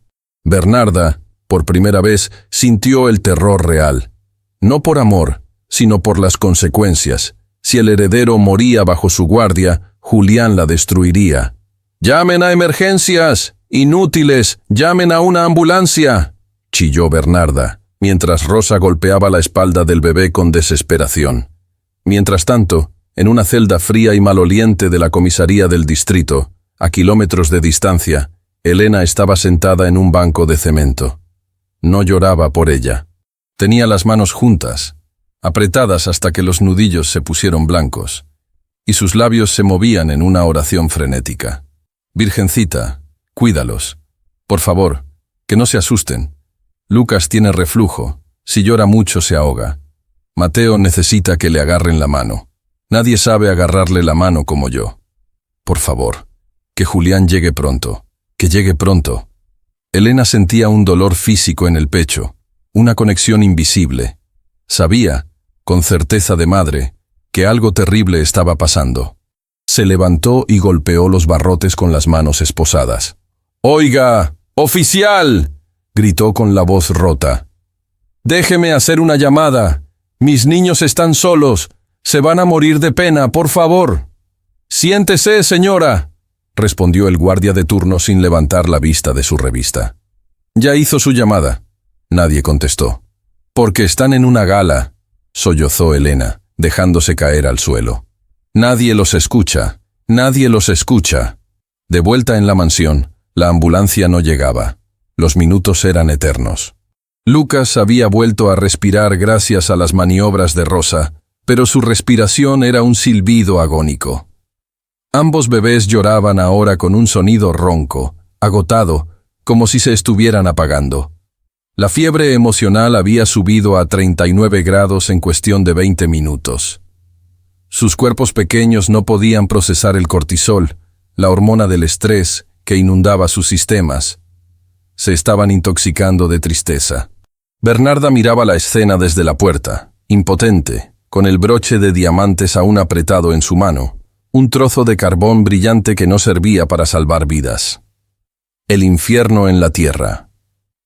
Bernarda, por primera vez, sintió el terror real. No por amor, sino por las consecuencias. Si el heredero moría bajo su guardia, Julián la destruiría. «¡Llamen a emergencias! ¡Inútiles! ¡Llamen a una ambulancia!», chilló Bernarda, mientras Rosa golpeaba la espalda del bebé con desesperación. Mientras tanto, en una celda fría y maloliente de la comisaría del distrito, a kilómetros de distancia, Elena estaba sentada en un banco de cemento. No lloraba por ella. Tenía las manos juntas, apretadas hasta que los nudillos se pusieron blancos, y sus labios se movían en una oración frenética. «Virgencita, cuídalos. Por favor, que no se asusten. Lucas tiene reflujo. Si llora mucho se ahoga. Mateo necesita que le agarren la mano. Nadie sabe agarrarle la mano como yo. Por favor, que Julián llegue pronto. Que llegue pronto». Elena sentía un dolor físico en el pecho, una conexión invisible. Sabía, con certeza de madre, que algo terrible estaba pasando. Se levantó y golpeó los barrotes con las manos esposadas. «¡Oiga, oficial!», gritó con la voz rota. «Déjeme hacer una llamada. Mis niños están solos. Se van a morir de pena, por favor». «Siéntese, señora», respondió el guardia de turno sin levantar la vista de su revista. «Ya hizo su llamada». Nadie contestó. «Porque están en una gala», sollozó Elena, dejándose caer al suelo. «Nadie los escucha, nadie los escucha». De vuelta en la mansión, la ambulancia no llegaba. Los minutos eran eternos. Lucas había vuelto a respirar gracias a las maniobras de Rosa, pero su respiración era un silbido agónico. Ambos bebés lloraban ahora con un sonido ronco, agotado, como si se estuvieran apagando. La fiebre emocional había subido a 39 grados en cuestión de 20 minutos. Sus cuerpos pequeños no podían procesar el cortisol, la hormona del estrés que inundaba sus sistemas. Se estaban intoxicando de tristeza. Bernarda miraba la escena desde la puerta, impotente, con el broche de diamantes aún apretado en su mano, un trozo de carbón brillante que no servía para salvar vidas. El infierno en la tierra.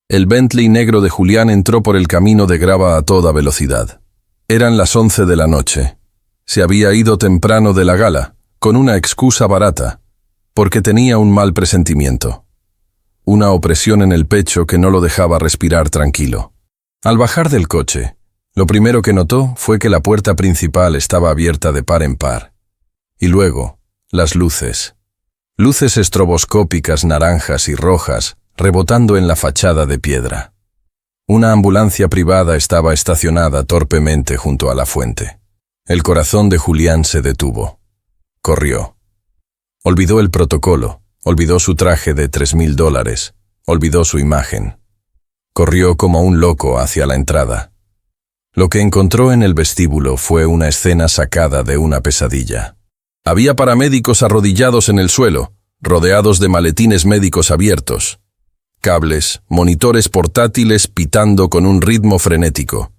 El Bentley negro de Julián entró por el camino de grava a toda velocidad. Eran las 11 de la noche. Se había ido temprano de la gala, con una excusa barata, porque tenía un mal presentimiento. Una opresión en el pecho que no lo dejaba respirar tranquilo. Al bajar del coche, lo primero que notó fue que la puerta principal estaba abierta de par en par. Y luego, las luces. Luces estroboscópicas naranjas y rojas, rebotando en la fachada de piedra. Una ambulancia privada estaba estacionada torpemente junto a la fuente. El corazón de Julián se detuvo. Corrió. Olvidó el protocolo, olvidó su traje de $3,000, Olvidó su imagen. Corrió como un loco hacia la entrada. Lo que encontró en el vestíbulo fue una escena sacada de una pesadilla. Había paramédicos arrodillados en el suelo, rodeados de maletines médicos abiertos. Cables, monitores portátiles pitando con un ritmo frenético.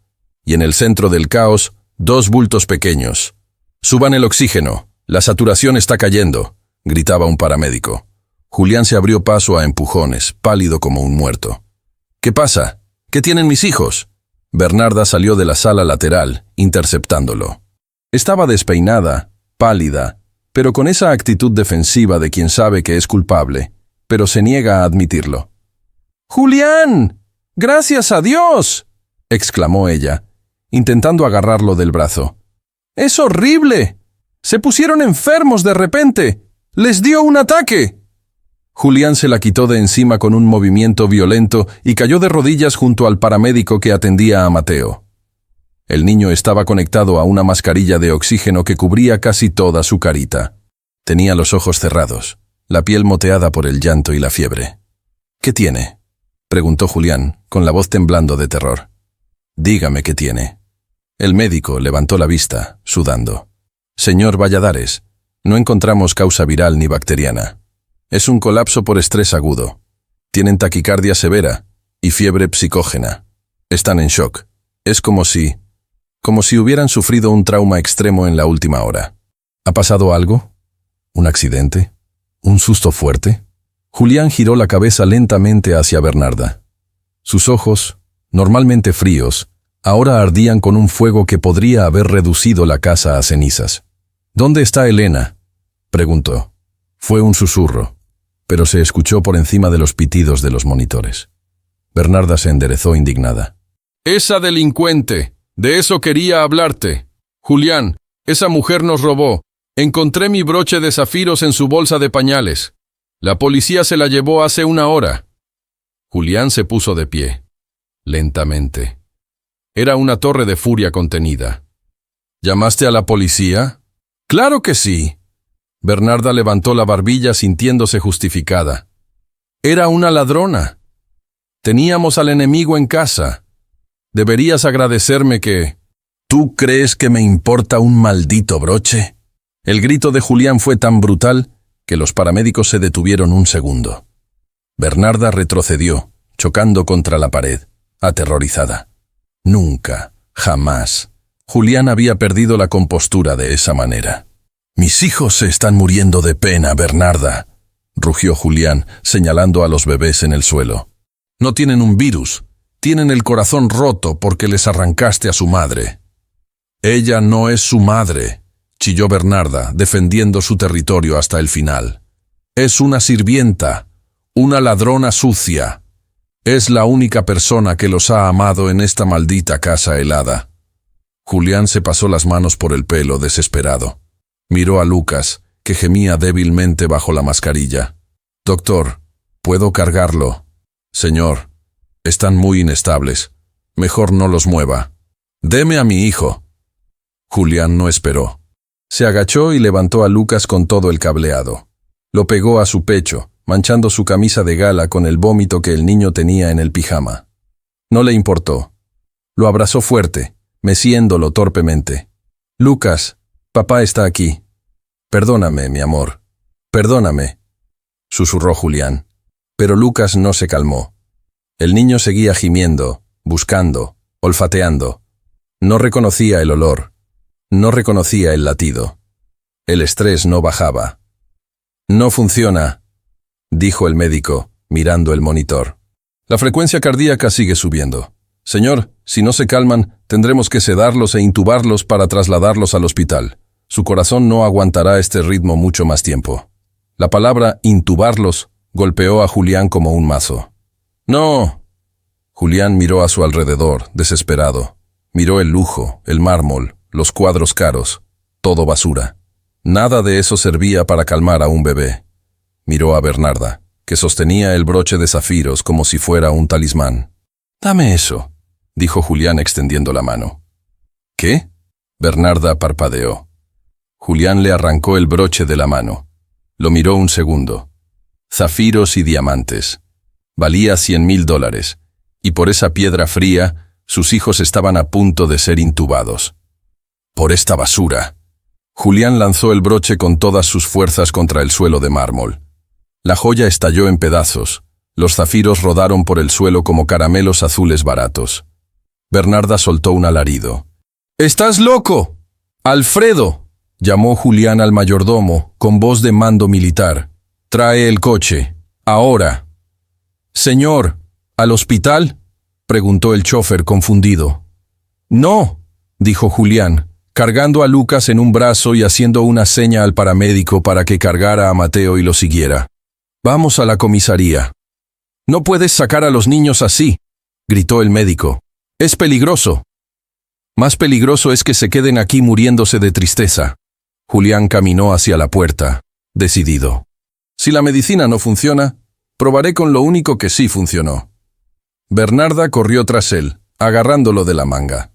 Y en el centro del caos, dos bultos pequeños. «Suban el oxígeno, la saturación está cayendo», gritaba un paramédico. Julián se abrió paso a empujones, pálido como un muerto. «¿Qué pasa? ¿Qué tienen mis hijos?» Bernarda salió de la sala lateral, interceptándolo. Estaba despeinada, pálida, pero con esa actitud defensiva de quien sabe que es culpable, pero se niega a admitirlo. «¡Julián! ¡Gracias a Dios!», exclamó ella, intentando agarrarlo del brazo. «¡Es horrible! Se pusieron enfermos de repente. ¡Les dio un ataque!». Julián se la quitó de encima con un movimiento violento y cayó de rodillas junto al paramédico que atendía a Mateo. El niño estaba conectado a una mascarilla de oxígeno que cubría casi toda su carita. Tenía los ojos cerrados, la piel moteada por el llanto y la fiebre. «¿Qué tiene?», preguntó Julián, con la voz temblando de terror. «Dígame qué tiene». El médico levantó la vista, sudando. «Señor Valladares, no encontramos causa viral ni bacteriana. Es un colapso por estrés agudo. Tienen taquicardia severa y fiebre psicógena. Están en shock. Es como si hubieran sufrido un trauma extremo en la última hora». «¿Ha pasado algo? ¿Un accidente? ¿Un susto fuerte?». Julián giró la cabeza lentamente hacia Bernarda. Sus ojos, normalmente fríos, ahora ardían con un fuego que podría haber reducido la casa a cenizas. «¿Dónde está Elena?», preguntó. Fue un susurro, pero se escuchó por encima de los pitidos de los monitores. Bernarda se enderezó indignada. «Esa delincuente, de eso quería hablarte. Julián, esa mujer nos robó. Encontré mi broche de zafiros en su bolsa de pañales. La policía se la llevó hace una hora». Julián se puso de pie, lentamente. Era una torre de furia contenida. «¿Llamaste a la policía?». «Claro que sí». Bernarda levantó la barbilla sintiéndose justificada. «Era una ladrona. Teníamos al enemigo en casa. Deberías agradecerme que...». «¿Tú crees que me importa un maldito broche?». El grito de Julián fue tan brutal que los paramédicos se detuvieron un segundo. Bernarda retrocedió, chocando contra la pared, aterrorizada. Nunca, jamás, Julián había perdido la compostura de esa manera. «Mis hijos se están muriendo de pena, Bernarda», rugió Julián, señalando a los bebés en el suelo. «No tienen un virus, tienen el corazón roto porque les arrancaste a su madre». «Ella no es su madre», chilló Bernarda, defendiendo su territorio hasta el final. «Es una sirvienta, una ladrona sucia. Es la única persona que los ha amado en esta maldita casa helada». Julián se pasó las manos por el pelo, desesperado. Miró a Lucas, que gemía débilmente bajo la mascarilla. «Doctor, ¿puedo cargarlo?» «Señor, están muy inestables. Mejor no los mueva. Deme a mi hijo». Julián no esperó. Se agachó y levantó a Lucas con todo el cableado. Lo pegó a su pecho, manchando su camisa de gala con el vómito que el niño tenía en el pijama. No le importó. Lo abrazó fuerte, meciéndolo torpemente. «Lucas, papá está aquí. Perdóname, mi amor. Perdóname», susurró Julián. Pero Lucas no se calmó. El niño seguía gimiendo, buscando, olfateando. No reconocía el olor. No reconocía el latido. El estrés no bajaba. «No funciona», dijo el médico, mirando el monitor. «La frecuencia cardíaca sigue subiendo. Señor, si no se calman, tendremos que sedarlos e intubarlos para trasladarlos al hospital. Su corazón no aguantará este ritmo mucho más tiempo». La palabra intubarlos golpeó a Julián como un mazo. «No». Julián miró a su alrededor, desesperado. Miró el lujo, el mármol, los cuadros caros, todo basura. Nada de eso servía para calmar a un bebé. Miró a Bernarda, que sostenía el broche de zafiros como si fuera un talismán. «Dame eso», dijo Julián extendiendo la mano. «¿Qué?». Bernarda parpadeó. Julián le arrancó el broche de la mano. Lo miró un segundo. Zafiros y diamantes. Valía $100,000, y por esa piedra fría, sus hijos estaban a punto de ser intubados. Por esta basura. Julián lanzó el broche con todas sus fuerzas contra el suelo de mármol. La joya estalló en pedazos. Los zafiros rodaron por el suelo como caramelos azules baratos. Bernarda soltó un alarido. «¡Estás loco! ¡Alfredo!», llamó Julián al mayordomo, con voz de mando militar. «Trae el coche. Ahora». «Señor, ¿al hospital?», preguntó el chofer confundido. «No», dijo Julián, cargando a Lucas en un brazo y haciendo una seña al paramédico para que cargara a Mateo y lo siguiera. «Vamos a la comisaría». «No puedes sacar a los niños así», gritó el médico. «Es peligroso». «Más peligroso es que se queden aquí muriéndose de tristeza». Julián caminó hacia la puerta, decidido. «Si la medicina no funciona, probaré con lo único que sí funcionó». Bernarda corrió tras él, agarrándolo de la manga.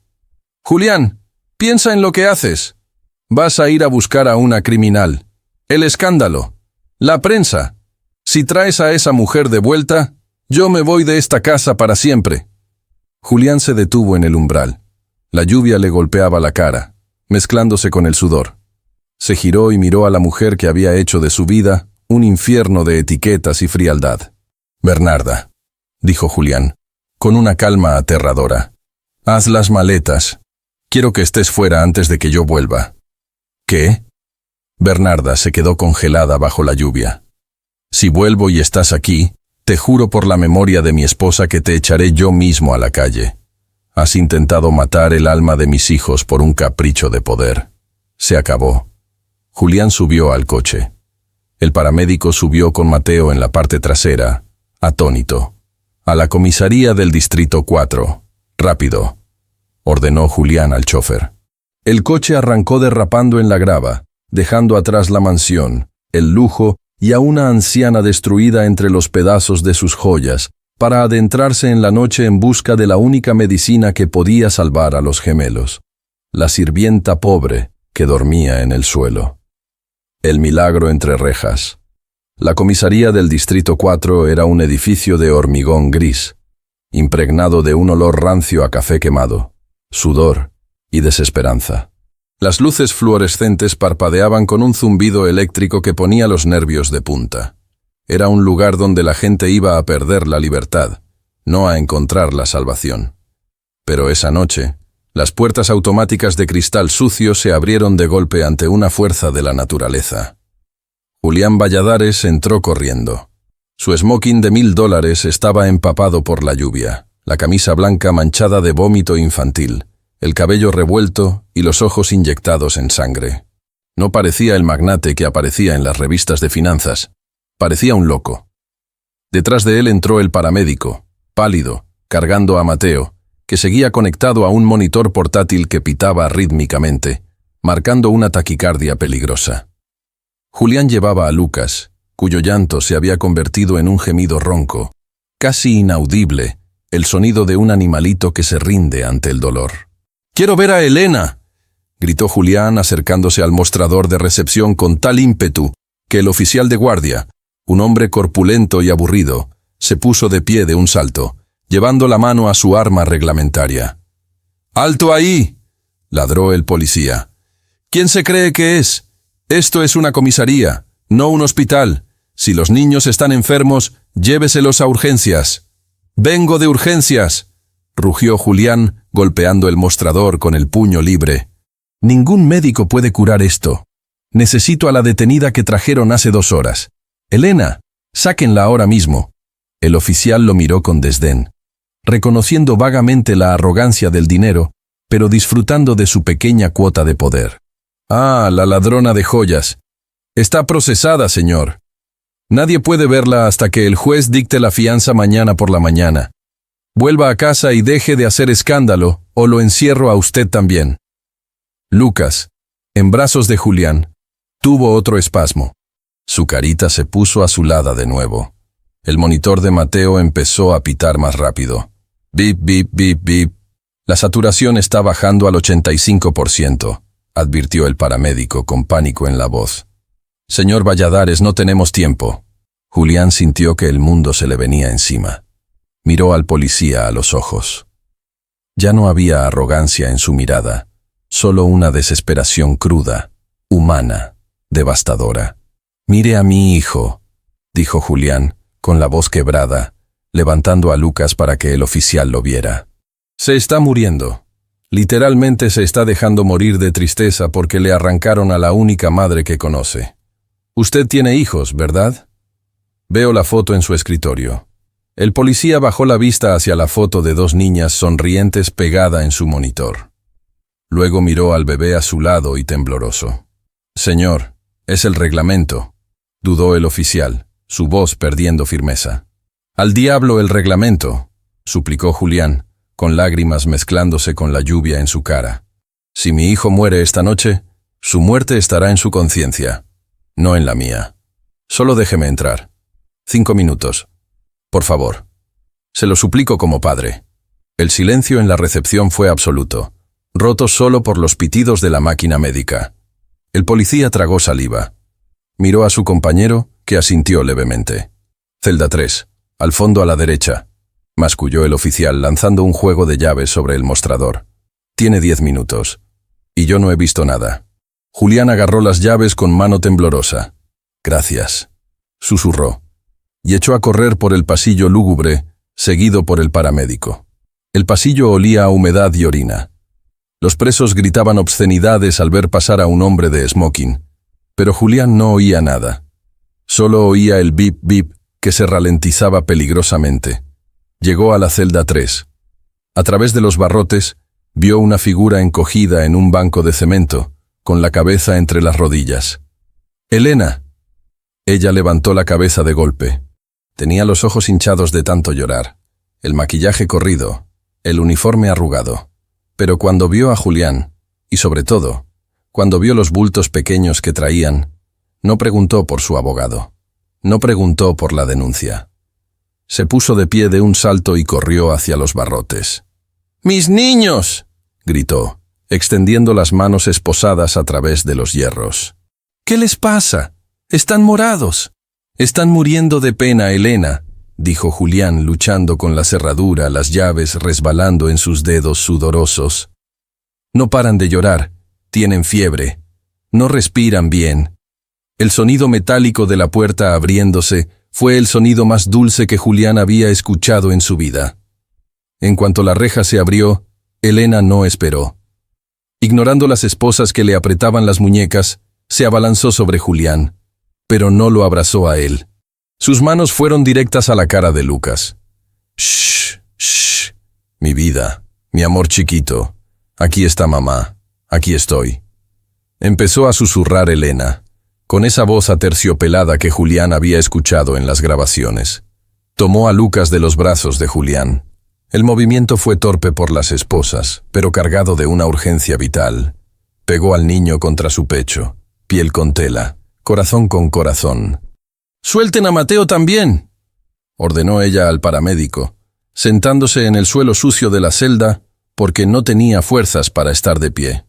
«Julián, piensa en lo que haces. Vas a ir a buscar a una criminal. El escándalo. La prensa. Si traes a esa mujer de vuelta, yo me voy de esta casa para siempre». Julián se detuvo en el umbral. La lluvia le golpeaba la cara, mezclándose con el sudor. Se giró y miró a la mujer que había hecho de su vida un infierno de etiquetas y frialdad. «Bernarda», dijo Julián, con una calma aterradora, «haz las maletas. Quiero que estés fuera antes de que yo vuelva». «¿Qué?». Bernarda se quedó congelada bajo la lluvia. «Si vuelvo y estás aquí, te juro por la memoria de mi esposa que te echaré yo mismo a la calle. Has intentado matar el alma de mis hijos por un capricho de poder. Se acabó». Julián subió al coche. El paramédico subió con Mateo en la parte trasera, atónito. «A la comisaría del Distrito 4. Rápido», ordenó Julián al chofer. El coche arrancó derrapando en la grava, dejando atrás la mansión, el lujo y a una anciana destruida entre los pedazos de sus joyas, para adentrarse en la noche en busca de la única medicina que podía salvar a los gemelos, la sirvienta pobre que dormía en el suelo. El milagro entre rejas. La comisaría del Distrito 4 era un edificio de hormigón gris, impregnado de un olor rancio a café quemado, sudor y desesperanza. Las luces fluorescentes parpadeaban con un zumbido eléctrico que ponía los nervios de punta. Era un lugar donde la gente iba a perder la libertad, no a encontrar la salvación. Pero esa noche, las puertas automáticas de cristal sucio se abrieron de golpe ante una fuerza de la naturaleza. Julián Valladares entró corriendo. Su smoking de $1,000 estaba empapado por la lluvia, la camisa blanca manchada de vómito infantil, el cabello revuelto y los ojos inyectados en sangre. No parecía el magnate que aparecía en las revistas de finanzas. Parecía un loco. Detrás de él entró el paramédico, pálido, cargando a Mateo, que seguía conectado a un monitor portátil que pitaba rítmicamente, marcando una taquicardia peligrosa. Julián llevaba a Lucas, cuyo llanto se había convertido en un gemido ronco, casi inaudible, el sonido de un animalito que se rinde ante el dolor. «¡Quiero ver a Elena!», gritó Julián acercándose al mostrador de recepción con tal ímpetu que el oficial de guardia, un hombre corpulento y aburrido, se puso de pie de un salto, llevando la mano a su arma reglamentaria. «¡Alto ahí!», ladró el policía. «¿Quién se cree que es? Esto es una comisaría, no un hospital. Si los niños están enfermos, lléveselos a urgencias». «¡Vengo de urgencias!», rugió Julián, golpeando el mostrador con el puño libre. «Ningún médico puede curar esto. Necesito a la detenida que trajeron hace 2 horas. Elena, sáquenla ahora mismo». El oficial lo miró con desdén, reconociendo vagamente la arrogancia del dinero, pero disfrutando de su pequeña cuota de poder. «Ah, la ladrona de joyas. Está procesada, señor. Nadie puede verla hasta que el juez dicte la fianza mañana por la mañana. Vuelva a casa y deje de hacer escándalo, o lo encierro a usted también». Lucas, en brazos de Julián, tuvo otro espasmo. Su carita se puso azulada de nuevo. El monitor de Mateo empezó a pitar más rápido. «Bip, bip, bip, bip». «La saturación está bajando al 85%, advirtió el paramédico con pánico en la voz. «Señor Valladares, no tenemos tiempo». Julián sintió que el mundo se le venía encima. Miró al policía a los ojos. Ya no había arrogancia en su mirada, solo una desesperación cruda, humana, devastadora. «Mire a mi hijo», dijo Julián, con la voz quebrada, levantando a Lucas para que el oficial lo viera. «Se está muriendo. Literalmente se está dejando morir de tristeza porque le arrancaron a la única madre que conoce. Usted tiene hijos, ¿verdad?» Veo la foto en su escritorio. El policía bajó la vista hacia la foto de 2 niñas sonrientes pegada en su monitor. Luego miró al bebé a su lado y tembloroso. «Señor, es el reglamento», dudó el oficial, su voz perdiendo firmeza. «Al diablo el reglamento», suplicó Julián, con lágrimas mezclándose con la lluvia en su cara. «Si mi hijo muere esta noche, su muerte estará en su conciencia, no en la mía. Solo déjeme entrar. 5 minutos. Por favor. Se lo suplico como padre». El silencio en la recepción fue absoluto, roto solo por los pitidos de la máquina médica. El policía tragó saliva. Miró a su compañero, que asintió levemente. «Celda 3, al fondo a la derecha», masculló el oficial lanzando un juego de llaves sobre el mostrador. «Tiene 10 minutos. Y yo no he visto nada». Julián agarró las llaves con mano temblorosa. «Gracias», susurró, y echó a correr por el pasillo lúgubre, seguido por el paramédico. El pasillo olía a humedad y orina. Los presos gritaban obscenidades al ver pasar a un hombre de smoking, pero Julián no oía nada. Solo oía el bip bip que se ralentizaba peligrosamente. Llegó a la celda 3. A través de los barrotes, vio una figura encogida en un banco de cemento, con la cabeza entre las rodillas. «Elena». Ella levantó la cabeza de golpe. Tenía los ojos hinchados de tanto llorar, el maquillaje corrido, el uniforme arrugado. Pero cuando vio a Julián, y sobre todo, cuando vio los bultos pequeños que traían, no preguntó por su abogado, no preguntó por la denuncia. Se puso de pie de un salto y corrió hacia los barrotes. «¡Mis niños!», gritó, extendiendo las manos esposadas a través de los hierros. «¿Qué les pasa? Están morados». «Están muriendo de pena, Elena», dijo Julián luchando con la cerradura, las llaves resbalando en sus dedos sudorosos. «No paran de llorar, tienen fiebre, no respiran bien». El sonido metálico de la puerta abriéndose fue el sonido más dulce que Julián había escuchado en su vida. En cuanto la reja se abrió, Elena no esperó. Ignorando las esposas que le apretaban las muñecas, se abalanzó sobre Julián, pero no lo abrazó a él. Sus manos fueron directas a la cara de Lucas. «Shh, shh, mi vida, mi amor chiquito, aquí está mamá, aquí estoy». Empezó a susurrar Elena, con esa voz aterciopelada que Julián había escuchado en las grabaciones. Tomó a Lucas de los brazos de Julián. El movimiento fue torpe por las esposas, pero cargado de una urgencia vital. Pegó al niño contra su pecho, piel con tela, corazón con corazón. «¡Suelten a Mateo también!», ordenó ella al paramédico, sentándose en el suelo sucio de la celda porque no tenía fuerzas para estar de pie.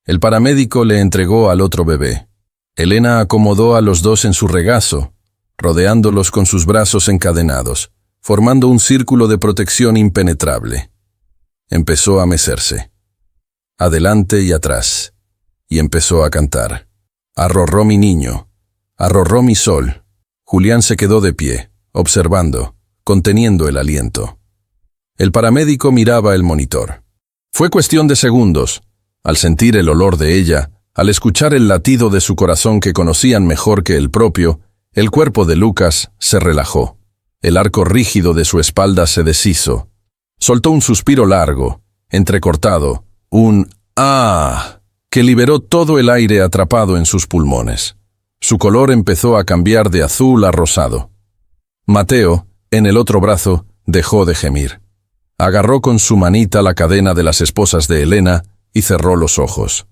El paramédico le entregó al otro bebé. Elena acomodó a los 2 en su regazo, rodeándolos con sus brazos encadenados, formando un círculo de protección impenetrable. Empezó a mecerse, adelante y atrás, y empezó a cantar. «Arrorró mi niño, arrorró mi sol». Julián se quedó de pie, observando, conteniendo el aliento. El paramédico miraba el monitor. Fue cuestión de segundos, al sentir el olor de ella, al escuchar el latido de su corazón que conocían mejor que el propio, el cuerpo de Lucas se relajó. El arco rígido de su espalda se deshizo. Soltó un suspiro largo, entrecortado, un «ah», que liberó todo el aire atrapado en sus pulmones. Su color empezó a cambiar de azul a rosado. Mateo, en el otro brazo, dejó de gemir. Agarró con su manita la cadena de las esposas de Elena y cerró los ojos.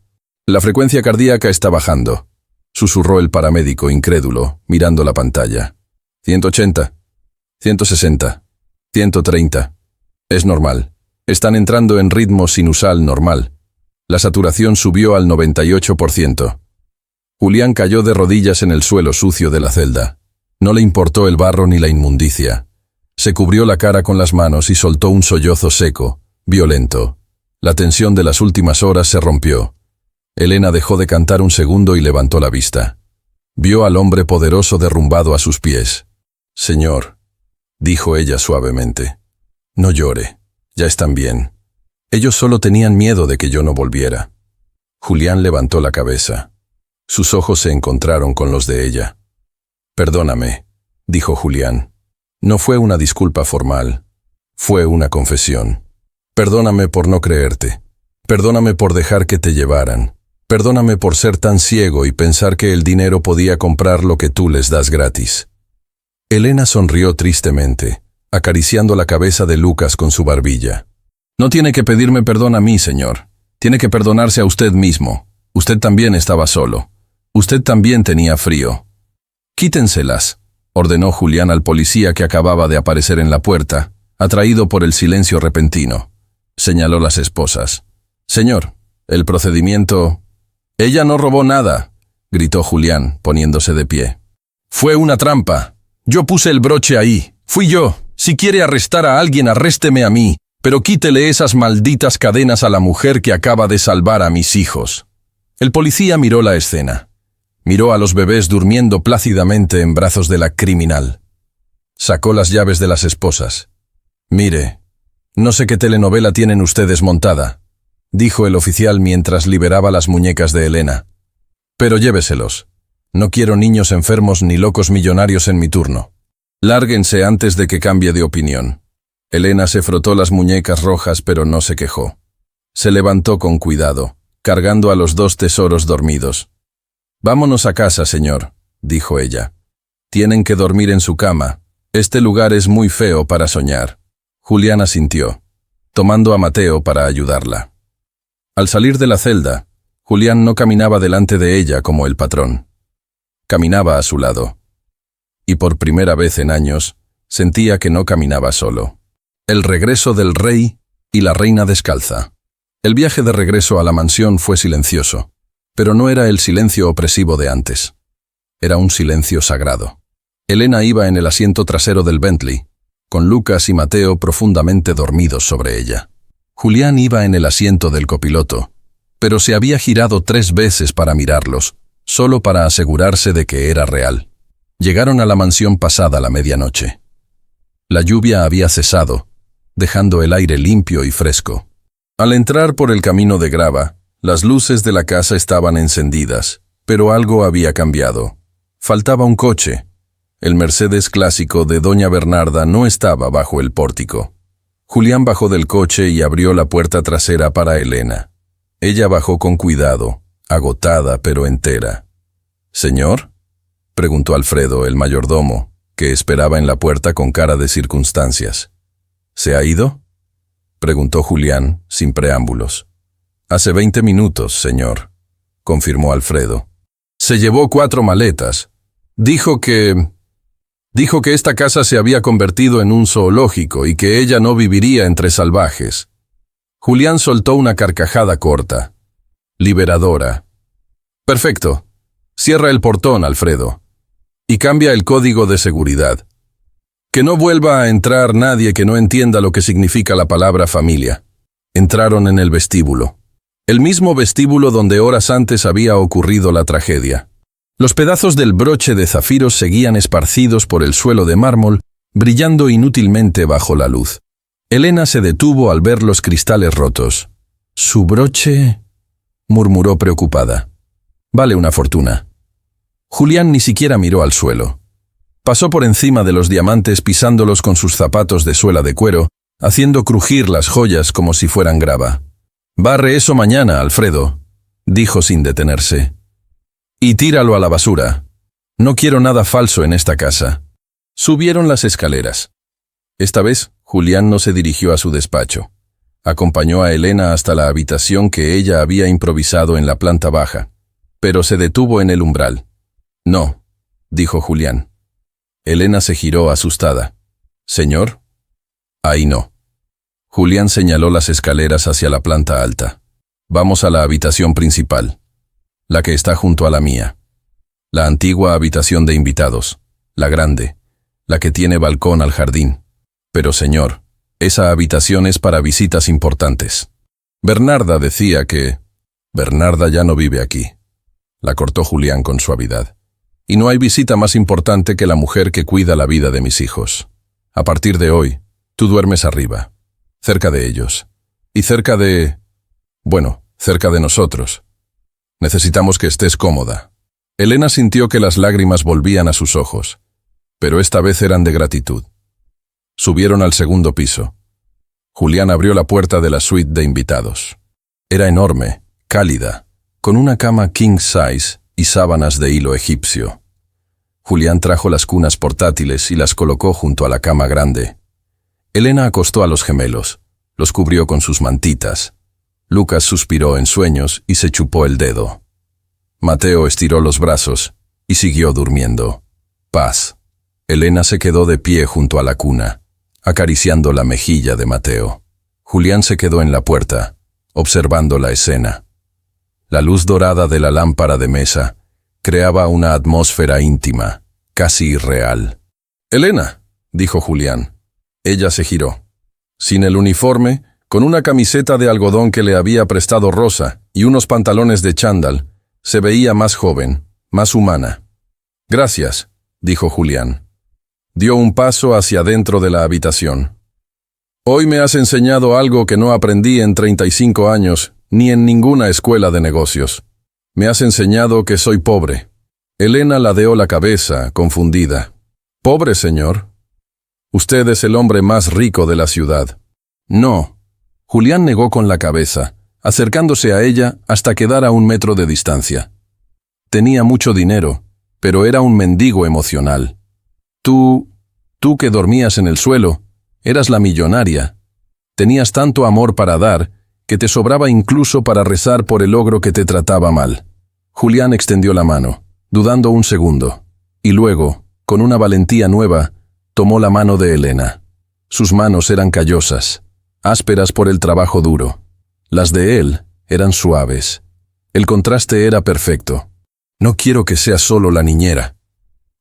«La frecuencia cardíaca está bajando», susurró el paramédico incrédulo, mirando la pantalla. 180, 160, 130. Es normal. Están entrando en ritmo sinusal normal. La saturación subió al 98%. Julián cayó de rodillas en el suelo sucio de la celda. No le importó el barro ni la inmundicia. Se cubrió la cara con las manos y soltó un sollozo seco, violento. La tensión de las últimas horas se rompió. Elena dejó de cantar un segundo y levantó la vista. Vio al hombre poderoso derrumbado a sus pies. «Señor», dijo ella suavemente, «no llore, ya están bien. Ellos solo tenían miedo de que yo no volviera». Julián levantó la cabeza. Sus ojos se encontraron con los de ella. «Perdóname», dijo Julián. «No fue una disculpa formal. Fue una confesión. Perdóname por no creerte. Perdóname por dejar que te llevaran. Perdóname por ser tan ciego y pensar que el dinero podía comprar lo que tú les das gratis». Elena sonrió tristemente, acariciando la cabeza de Lucas con su barbilla. «No tiene que pedirme perdón a mí, señor. Tiene que perdonarse a usted mismo. Usted también estaba solo. Usted también tenía frío». «Quítenselas», ordenó Julián al policía que acababa de aparecer en la puerta, atraído por el silencio repentino. Señaló las esposas. «Señor, el procedimiento...» «Ella no robó nada», gritó Julián, poniéndose de pie. «Fue una trampa. Yo puse el broche ahí. Fui yo. Si quiere arrestar a alguien, arrésteme a mí, pero quítele esas malditas cadenas a la mujer que acaba de salvar a mis hijos». El policía miró la escena. Miró a los bebés durmiendo plácidamente en brazos de la criminal. Sacó las llaves de las esposas. «Mire, no sé qué telenovela tienen ustedes montada», dijo el oficial mientras liberaba las muñecas de Elena. «Pero lléveselos. No quiero niños enfermos ni locos millonarios en mi turno. Lárguense antes de que cambie de opinión». Elena se frotó las muñecas rojas, pero no se quejó. Se levantó con cuidado, cargando a los dos tesoros dormidos. «Vámonos a casa, señor», dijo ella. «Tienen que dormir en su cama. Este lugar es muy feo para soñar». Julián asintió, tomando a Mateo para ayudarla. Al salir de la celda, Julián no caminaba delante de ella como el patrón. Caminaba a su lado. Y por primera vez en años, sentía que no caminaba solo. El regreso del rey y la reina descalza. El viaje de regreso a la mansión fue silencioso, pero no era el silencio opresivo de antes. Era un silencio sagrado. Elena iba en el asiento trasero del Bentley, con Lucas y Mateo profundamente dormidos sobre ella. Julián iba en el asiento del copiloto, pero se había girado 3 veces para mirarlos, solo para asegurarse de que era real. Llegaron a la mansión pasada la medianoche. La lluvia había cesado, dejando el aire limpio y fresco. Al entrar por el camino de grava, las luces de la casa estaban encendidas, pero algo había cambiado. Faltaba un coche. El Mercedes clásico de doña Bernarda no estaba bajo el pórtico. Julián bajó del coche y abrió la puerta trasera para Elena. Ella bajó con cuidado, agotada pero entera. «¿Señor?», preguntó Alfredo, el mayordomo, que esperaba en la puerta con cara de circunstancias. «¿Se ha ido?», preguntó Julián, sin preámbulos. «Hace 20 minutos, señor», confirmó Alfredo. «Se llevó 4 maletas. Dijo que esta casa se había convertido en un zoológico y que ella no viviría entre salvajes». Julián soltó una carcajada corta, liberadora. «Perfecto. Cierra el portón, Alfredo. Y cambia el código de seguridad. Que no vuelva a entrar nadie que no entienda lo que significa la palabra familia». Entraron en el vestíbulo. El mismo vestíbulo donde horas antes había ocurrido la tragedia. Los pedazos del broche de zafiros seguían esparcidos por el suelo de mármol, brillando inútilmente bajo la luz. Elena se detuvo al ver los cristales rotos. «¿Su broche?», murmuró preocupada. «Vale una fortuna». Julián ni siquiera miró al suelo. Pasó por encima de los diamantes pisándolos con sus zapatos de suela de cuero, haciendo crujir las joyas como si fueran grava. «Barre eso mañana, Alfredo», dijo sin detenerse. «Y tíralo a la basura. No quiero nada falso en esta casa». Subieron las escaleras. Esta vez, Julián no se dirigió a su despacho. Acompañó a Elena hasta la habitación que ella había improvisado en la planta baja, pero se detuvo en el umbral. «No», dijo Julián. Elena se giró asustada. «¿Señor?». «Ahí no». Julián señaló las escaleras hacia la planta alta. «Vamos a la habitación principal, la que está junto a la mía. La antigua habitación de invitados. la grande, la que tiene balcón al jardín. Pero señor, esa habitación es para visitas importantes. Bernarda decía que... Bernarda ya no vive aquí. La cortó Julián con suavidad. Y no hay visita más importante que la mujer que cuida la vida de mis hijos. A partir de hoy, tú duermes arriba, cerca de ellos. Y cerca de... bueno, cerca de nosotros. Necesitamos que estés cómoda. Elena sintió que las lágrimas volvían a sus ojos, pero esta vez eran de gratitud. Subieron al segundo piso. Julián abrió la puerta de la suite de invitados. Era enorme, cálida, con una cama king size y sábanas de hilo egipcio. Julián trajo las cunas portátiles y las colocó junto a la cama grande. Elena acostó a los gemelos, los cubrió con sus mantitas. Lucas suspiró en sueños y se chupó el dedo. Mateo estiró los brazos y siguió durmiendo. Paz. Elena se quedó de pie junto a la cuna, acariciando la mejilla de Mateo. Julián se quedó en la puerta, observando la escena. La luz dorada de la lámpara de mesa creaba una atmósfera íntima, casi irreal. «Elena», dijo Julián. Ella se giró. Sin el uniforme, con una camiseta de algodón que le había prestado Rosa y unos pantalones de chándal, se veía más joven, más humana. «Gracias», dijo Julián. Dio un paso hacia dentro de la habitación. «Hoy me has enseñado algo que no aprendí en 35 años, ni en ninguna escuela de negocios. Me has enseñado que soy pobre». Elena ladeó la cabeza, confundida. «¿Pobre, señor? Usted es el hombre más rico de la ciudad». «No». Julián negó con la cabeza, acercándose a ella hasta quedar a 1 metro de distancia. Tenía mucho dinero, pero era un mendigo emocional. Tú que dormías en el suelo, eras la millonaria. Tenías tanto amor para dar, que te sobraba incluso para rezar por el ogro que te trataba mal». Julián extendió la mano, dudando un segundo, y luego, con una valentía nueva, tomó la mano de Elena. Sus manos eran callosas, ásperas por el trabajo duro. Las de él eran suaves. El contraste era perfecto. «No quiero que seas solo la niñera»,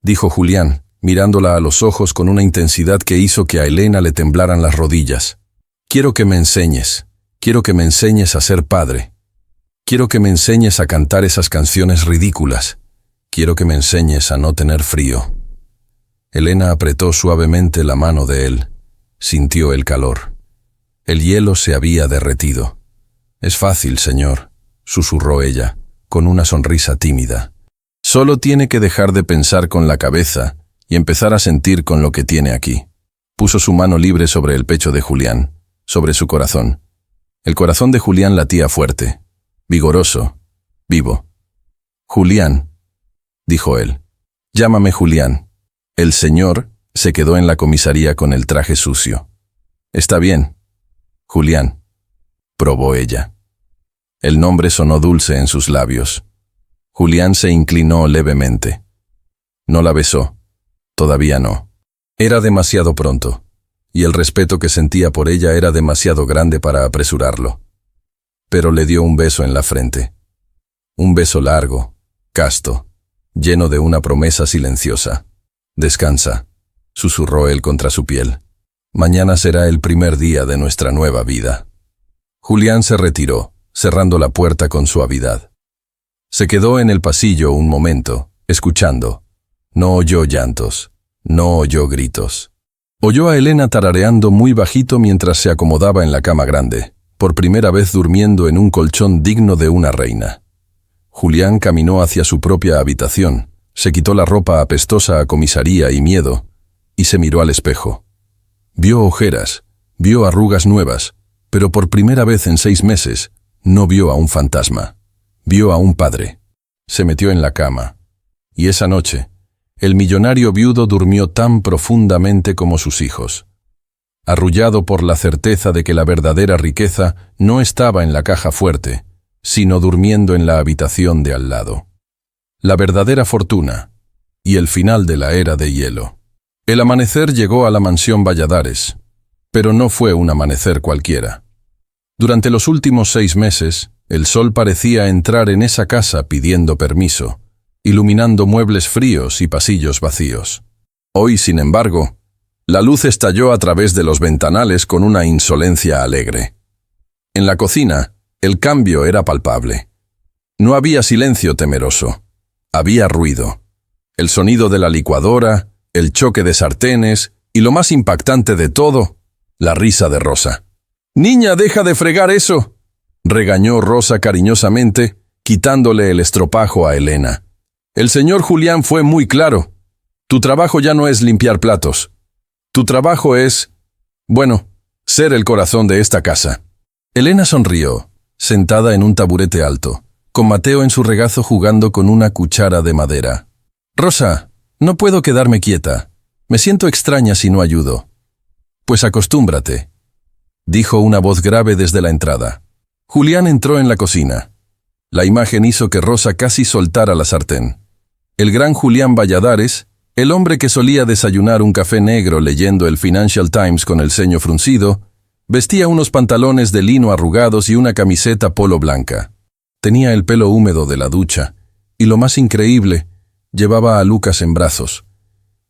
dijo Julián, mirándola a los ojos con una intensidad que hizo que a Elena le temblaran las rodillas. «Quiero que me enseñes a ser padre. Quiero que me enseñes a cantar esas canciones ridículas. Quiero que me enseñes a no tener frío». Elena apretó suavemente la mano de él. Sintió el calor. El hielo se había derretido. «Es fácil, señor», susurró ella, con una sonrisa tímida. «Solo tiene que dejar de pensar con la cabeza y empezar a sentir con lo que tiene aquí». Puso su mano libre sobre el pecho de Julián, sobre su corazón. El corazón de Julián latía fuerte, vigoroso, vivo. «Julián», dijo él. «Llámame Julián». El señor se quedó en la comisaría con el traje sucio. «Está bien, Julián», probó ella. El nombre sonó dulce en sus labios. Julián se inclinó levemente. No la besó. Todavía no. Era demasiado pronto, y el respeto que sentía por ella era demasiado grande para apresurarlo. Pero le dio un beso en la frente. Un beso largo, casto, lleno de una promesa silenciosa. «Descansa», susurró él contra su piel. «Mañana será el primer día de nuestra nueva vida». Julián se retiró, cerrando la puerta con suavidad. Se quedó en el pasillo un momento, escuchando. No oyó llantos, no oyó gritos. Oyó a Elena tarareando muy bajito mientras se acomodaba en la cama grande, por primera vez durmiendo en un colchón digno de una reina. Julián caminó hacia su propia habitación, se quitó la ropa apestosa a comisaría y miedo, y se miró al espejo. Vio ojeras, vio arrugas nuevas, pero por primera vez en 6 meses, no vio a un fantasma. Vio a un padre. Se metió en la cama. Y esa noche, el millonario viudo durmió tan profundamente como sus hijos. Arrullado por la certeza de que la verdadera riqueza no estaba en la caja fuerte, sino durmiendo en la habitación de al lado. La verdadera fortuna y el final de la era de hielo. El amanecer llegó a la mansión Valladares, pero no fue un amanecer cualquiera. Durante los últimos 6 meses, el sol parecía entrar en esa casa pidiendo permiso, iluminando muebles fríos y pasillos vacíos. Hoy, sin embargo, la luz estalló a través de los ventanales con una insolencia alegre. En la cocina, el cambio era palpable. No había silencio temeroso. Había ruido. El sonido de la licuadora, el choque de sartenes y, lo más impactante de todo, la risa de Rosa. «Niña, deja de fregar eso», regañó Rosa cariñosamente, quitándole el estropajo a Elena. «El señor Julián fue muy claro. Tu trabajo ya no es limpiar platos. Tu trabajo es, bueno, ser el corazón de esta casa». Elena sonrió, sentada en un taburete alto, con Mateo en su regazo jugando con una cuchara de madera. «Rosa, no puedo quedarme quieta. Me siento extraña si no ayudo». «Pues acostúmbrate», dijo una voz grave desde la entrada. Julián entró en la cocina. La imagen hizo que Rosa casi soltara la sartén. El gran Julián Valladares, el hombre que solía desayunar un café negro leyendo el Financial Times con el ceño fruncido, vestía unos pantalones de lino arrugados y una camiseta polo blanca. Tenía el pelo húmedo de la ducha, y lo más increíble, llevaba a Lucas en brazos.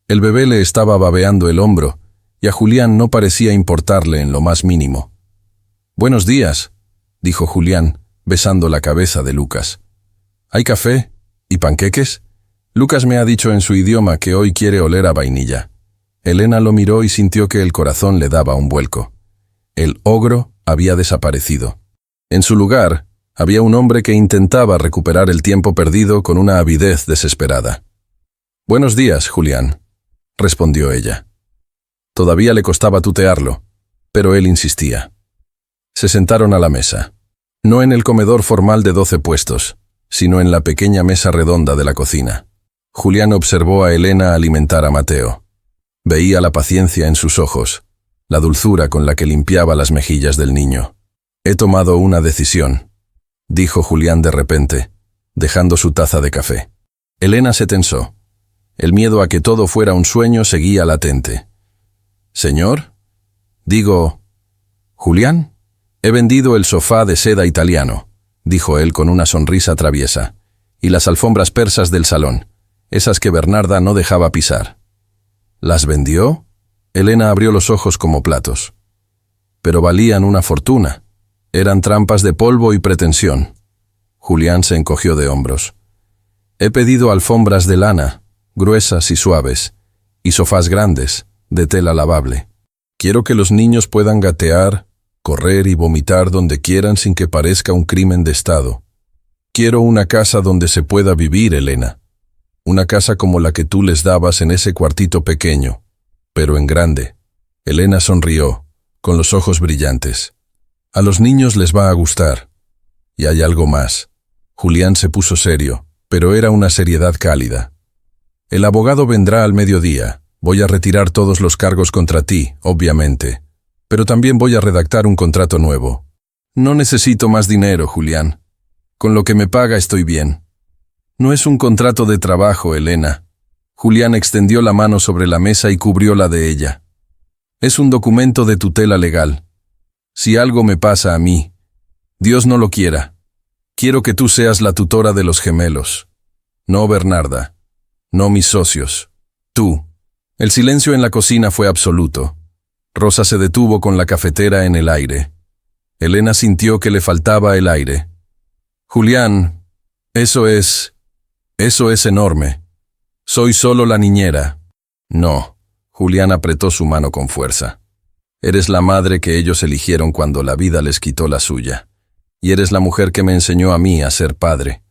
El bebé le estaba babeando el hombro, y a Julián no parecía importarle en lo más mínimo. «Buenos días», dijo Julián, besando la cabeza de Lucas. «¿Hay café? ¿Y panqueques?» Lucas me ha dicho en su idioma que hoy quiere oler a vainilla. Elena lo miró y sintió que el corazón le daba un vuelco. El ogro había desaparecido. En su lugar, había un hombre que intentaba recuperar el tiempo perdido con una avidez desesperada. «Buenos días, Julián», respondió ella. Todavía le costaba tutearlo, pero él insistía. Se sentaron a la mesa. No en el comedor formal de 12 puestos, sino en la pequeña mesa redonda de la cocina. Julián observó a Elena alimentar a Mateo. Veía la paciencia en sus ojos, la dulzura con la que limpiaba las mejillas del niño. «He tomado una decisión», dijo Julián de repente, dejando su taza de café. Elena se tensó. El miedo a que todo fuera un sueño seguía latente. «¿Señor? Digo, ¿Julián?» «He vendido el sofá de seda italiano», dijo él con una sonrisa traviesa, «y las alfombras persas del salón, esas que Bernarda no dejaba pisar». «¿Las vendió?» Elena abrió los ojos como platos. «Pero valían una fortuna. Eran trampas de polvo y pretensión». Julián se encogió de hombros. «He pedido alfombras de lana, gruesas y suaves, y sofás grandes, de tela lavable. Quiero que los niños puedan gatear, correr y vomitar donde quieran sin que parezca un crimen de Estado. Quiero una casa donde se pueda vivir, Elena. Una casa como la que tú les dabas en ese cuartito pequeño, pero en grande». Elena sonrió, con los ojos brillantes. «A los niños les va a gustar. Y hay algo más». Julián se puso serio, pero era una seriedad cálida. «El abogado vendrá al mediodía. Voy a retirar todos los cargos contra ti, obviamente. Pero también voy a redactar un contrato nuevo. No necesito más dinero, Julián. Con lo que me paga estoy bien». «No es un contrato de trabajo, Elena». Julián extendió la mano sobre la mesa y cubrió la de ella. «Es un documento de tutela legal. Si algo me pasa a mí, Dios no lo quiera, quiero que tú seas la tutora de los gemelos. No Bernarda, no mis socios, tú». El silencio en la cocina fue absoluto. Rosa se detuvo con la cafetera en el aire. Elena sintió que le faltaba el aire. «Julián, eso es enorme. Soy solo la niñera». «No», Julián apretó su mano con fuerza. «Eres la madre que ellos eligieron cuando la vida les quitó la suya. Y eres la mujer que me enseñó a mí a ser padre.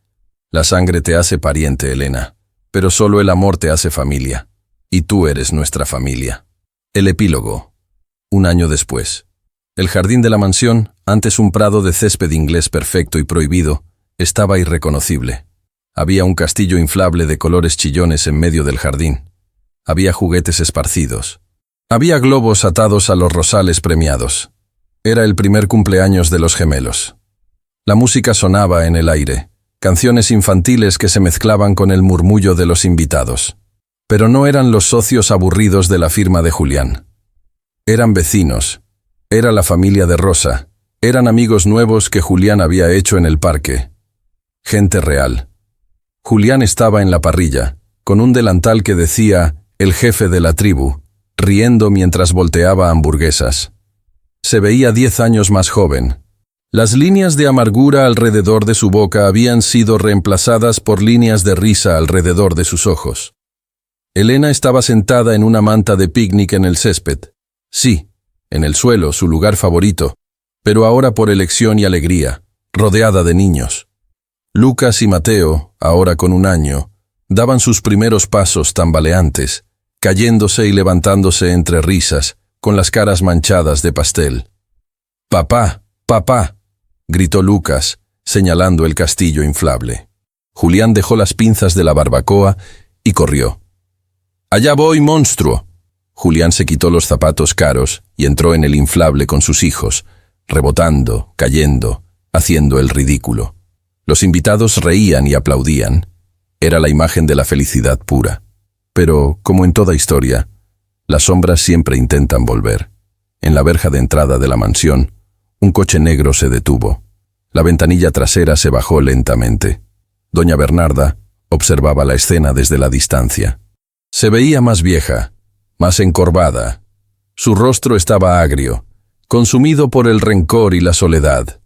La sangre te hace pariente, Elena, pero solo el amor te hace familia. Y tú eres nuestra familia». El epílogo. 1 año después. El jardín de la mansión, antes un prado de césped inglés perfecto y prohibido, estaba irreconocible. Había un castillo inflable de colores chillones en medio del jardín. Había juguetes esparcidos. Había globos atados a los rosales premiados. Era el primer cumpleaños de los gemelos. La música sonaba en el aire, canciones infantiles que se mezclaban con el murmullo de los invitados. Pero no eran los socios aburridos de la firma de Julián. Eran vecinos, era la familia de Rosa, eran amigos nuevos que Julián había hecho en el parque. Gente real. Julián estaba en la parrilla, con un delantal que decía el jefe de la tribu, riendo mientras volteaba hamburguesas. Se veía 10 años más joven. Las líneas de amargura alrededor de su boca habían sido reemplazadas por líneas de risa alrededor de sus ojos. Elena estaba sentada en una manta de picnic en el césped. Sí, en el suelo, su lugar favorito, pero ahora por elección y alegría, rodeada de niños. Lucas y Mateo, ahora con 1 año, daban sus primeros pasos tambaleantes, cayéndose y levantándose entre risas, con las caras manchadas de pastel. «¡Papá! ¡Papá!», gritó Lucas, señalando el castillo inflable. Julián dejó las pinzas de la barbacoa y corrió. «¡Allá voy, monstruo!». Julián se quitó los zapatos caros y entró en el inflable con sus hijos, rebotando, cayendo, haciendo el ridículo. Los invitados reían y aplaudían. Era la imagen de la felicidad pura. Pero, como en toda historia, las sombras siempre intentan volver. En la verja de entrada de la mansión, un coche negro se detuvo. La ventanilla trasera se bajó lentamente. Doña Bernarda observaba la escena desde la distancia. Se veía más vieja, más encorvada. Su rostro estaba agrio, consumido por el rencor y la soledad.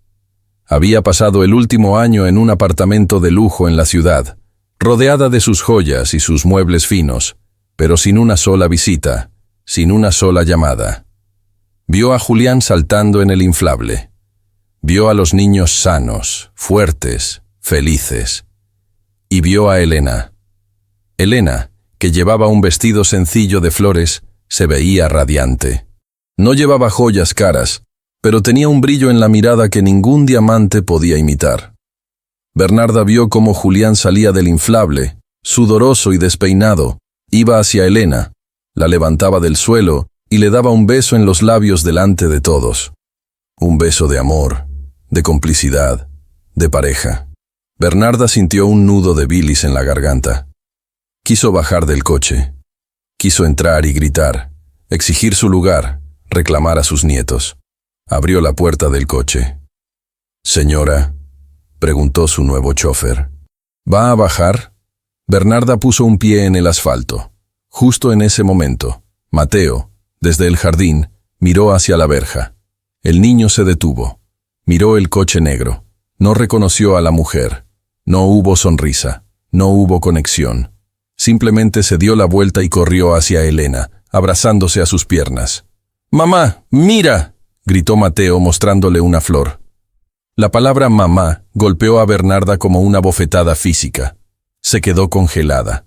Había pasado el último año en un apartamento de lujo en la ciudad, rodeada de sus joyas y sus muebles finos, pero sin una sola visita, sin una sola llamada. Vio a Julián saltando en el inflable. Vio a los niños sanos, fuertes, felices. Y vio a Elena. Elena, que llevaba un vestido sencillo de flores, se veía radiante. No llevaba joyas caras, pero tenía un brillo en la mirada que ningún diamante podía imitar. Bernarda vio cómo Julián salía del inflable, sudoroso y despeinado, iba hacia Elena, la levantaba del suelo y le daba un beso en los labios delante de todos. Un beso de amor, de complicidad, de pareja. Bernarda sintió un nudo de bilis en la garganta. Quiso bajar del coche. Quiso entrar y gritar, exigir su lugar, reclamar a sus nietos. Abrió la puerta del coche. «Señora», preguntó su nuevo chofer, «¿va a bajar?». Bernarda puso un pie en el asfalto. Justo en ese momento, Mateo, desde el jardín, miró hacia la verja. El niño se detuvo. Miró el coche negro. No reconoció a la mujer. No hubo sonrisa. No hubo conexión. Simplemente se dio la vuelta y corrió hacia Elena, abrazándose a sus piernas. «¡Mamá, mira!», gritó Mateo mostrándole una flor. La palabra mamá golpeó a Bernarda como una bofetada física. Se quedó congelada.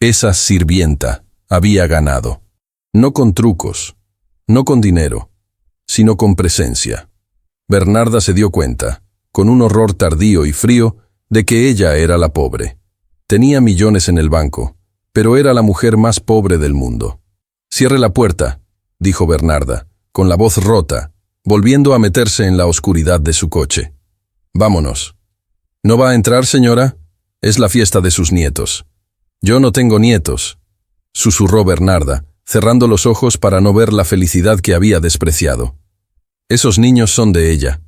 Esa sirvienta había ganado. No con trucos, no con dinero, sino con presencia. Bernarda se dio cuenta, con un horror tardío y frío, de que ella era la pobre. Tenía millones en el banco, pero era la mujer más pobre del mundo. «Cierre la puerta», dijo Bernarda, con la voz rota, volviendo a meterse en la oscuridad de su coche. «Vámonos». «¿No va a entrar, señora? Es la fiesta de sus nietos». «Yo no tengo nietos», susurró Bernarda, cerrando los ojos para no ver la felicidad que había despreciado. «Esos niños son de ella.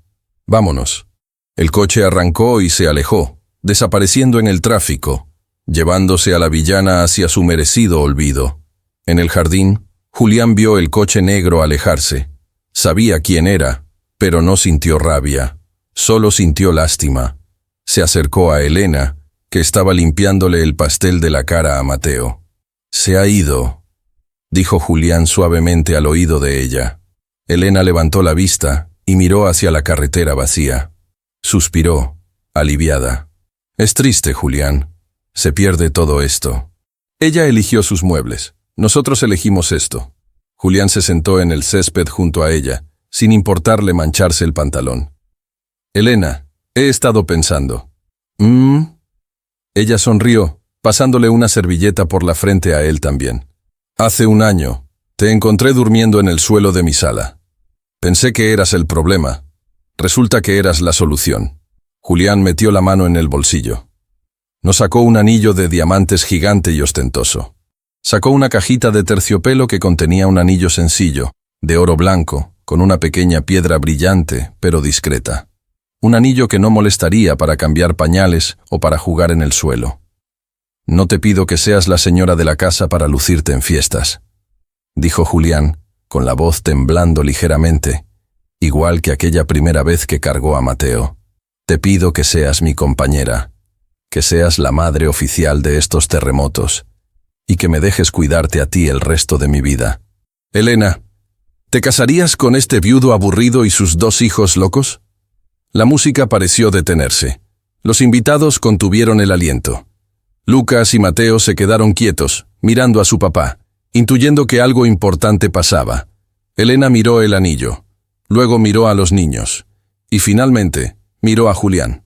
Vámonos». El coche arrancó y se alejó, desapareciendo en el tráfico, llevándose a la villana hacia su merecido olvido. En el jardín, Julián vio el coche negro alejarse. Sabía quién era, pero no sintió rabia, solo sintió lástima. Se acercó a Elena, que estaba limpiándole el pastel de la cara a Mateo. «Se ha ido», dijo Julián suavemente al oído de ella. Elena levantó la vista y miró hacia la carretera vacía. Suspiró, aliviada. «Es triste, Julián. Se pierde todo esto». Ella eligió sus muebles. Nosotros elegimos esto. Julián se sentó en el césped junto a ella, sin importarle mancharse el pantalón. «Elena, he estado pensando». Ella sonrió, pasándole una servilleta por la frente a él también. «Hace 1 año, te encontré durmiendo en el suelo de mi sala. Pensé que eras el problema. Resulta que eras la solución». Julián metió la mano en el bolsillo. Nos sacó un anillo de diamantes gigante y ostentoso. Sacó una cajita de terciopelo que contenía un anillo sencillo, de oro blanco, con una pequeña piedra brillante, pero discreta. Un anillo que no molestaría para cambiar pañales o para jugar en el suelo. No te pido que seas la señora de la casa para lucirte en fiestas, dijo Julián, con la voz temblando ligeramente, igual que aquella primera vez que cargó a Mateo. Te pido que seas mi compañera, que seas la madre oficial de estos terremotos, y que me dejes cuidarte a ti el resto de mi vida. Elena, ¿te casarías con este viudo aburrido y sus 2 hijos locos? La música pareció detenerse. Los invitados contuvieron el aliento. Lucas y Mateo se quedaron quietos, mirando a su papá, intuyendo que algo importante pasaba. Elena miró el anillo, luego miró a los niños, y finalmente miró a Julián.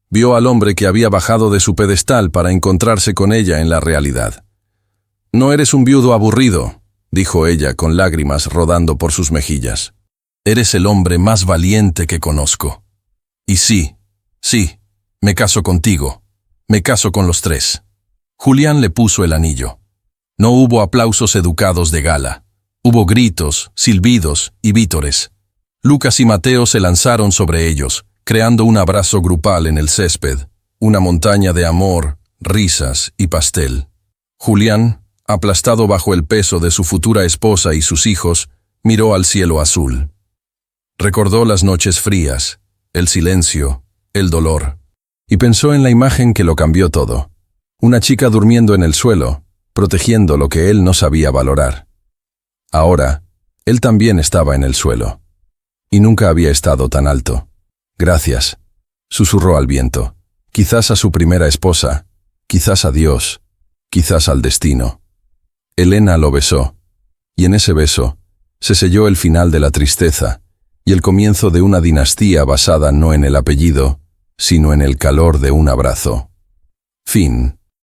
Vio al hombre que había bajado de su pedestal para encontrarse con ella en la realidad. No eres un viudo aburrido, dijo ella con lágrimas rodando por sus mejillas. Eres el hombre más valiente que conozco. Y sí, me caso contigo. Me caso con los 3. Julián le puso el anillo. No hubo aplausos educados de gala. Hubo gritos, silbidos y vítores. Lucas y Mateo se lanzaron sobre ellos, creando un abrazo grupal en el césped, una montaña de amor, risas y pastel. Julián, aplastado bajo el peso de su futura esposa y sus hijos, miró al cielo azul. Recordó las noches frías, el silencio, el dolor, y pensó en la imagen que lo cambió todo. Una chica durmiendo en el suelo, protegiendo lo que él no sabía valorar. Ahora, él también estaba en el suelo, y nunca había estado tan alto. Gracias, susurró al viento, quizás a su primera esposa, quizás a Dios, quizás al destino. Elena lo besó, y en ese beso se selló el final de la tristeza y el comienzo de una dinastía basada no en el apellido, sino en el calor de un abrazo. Fin.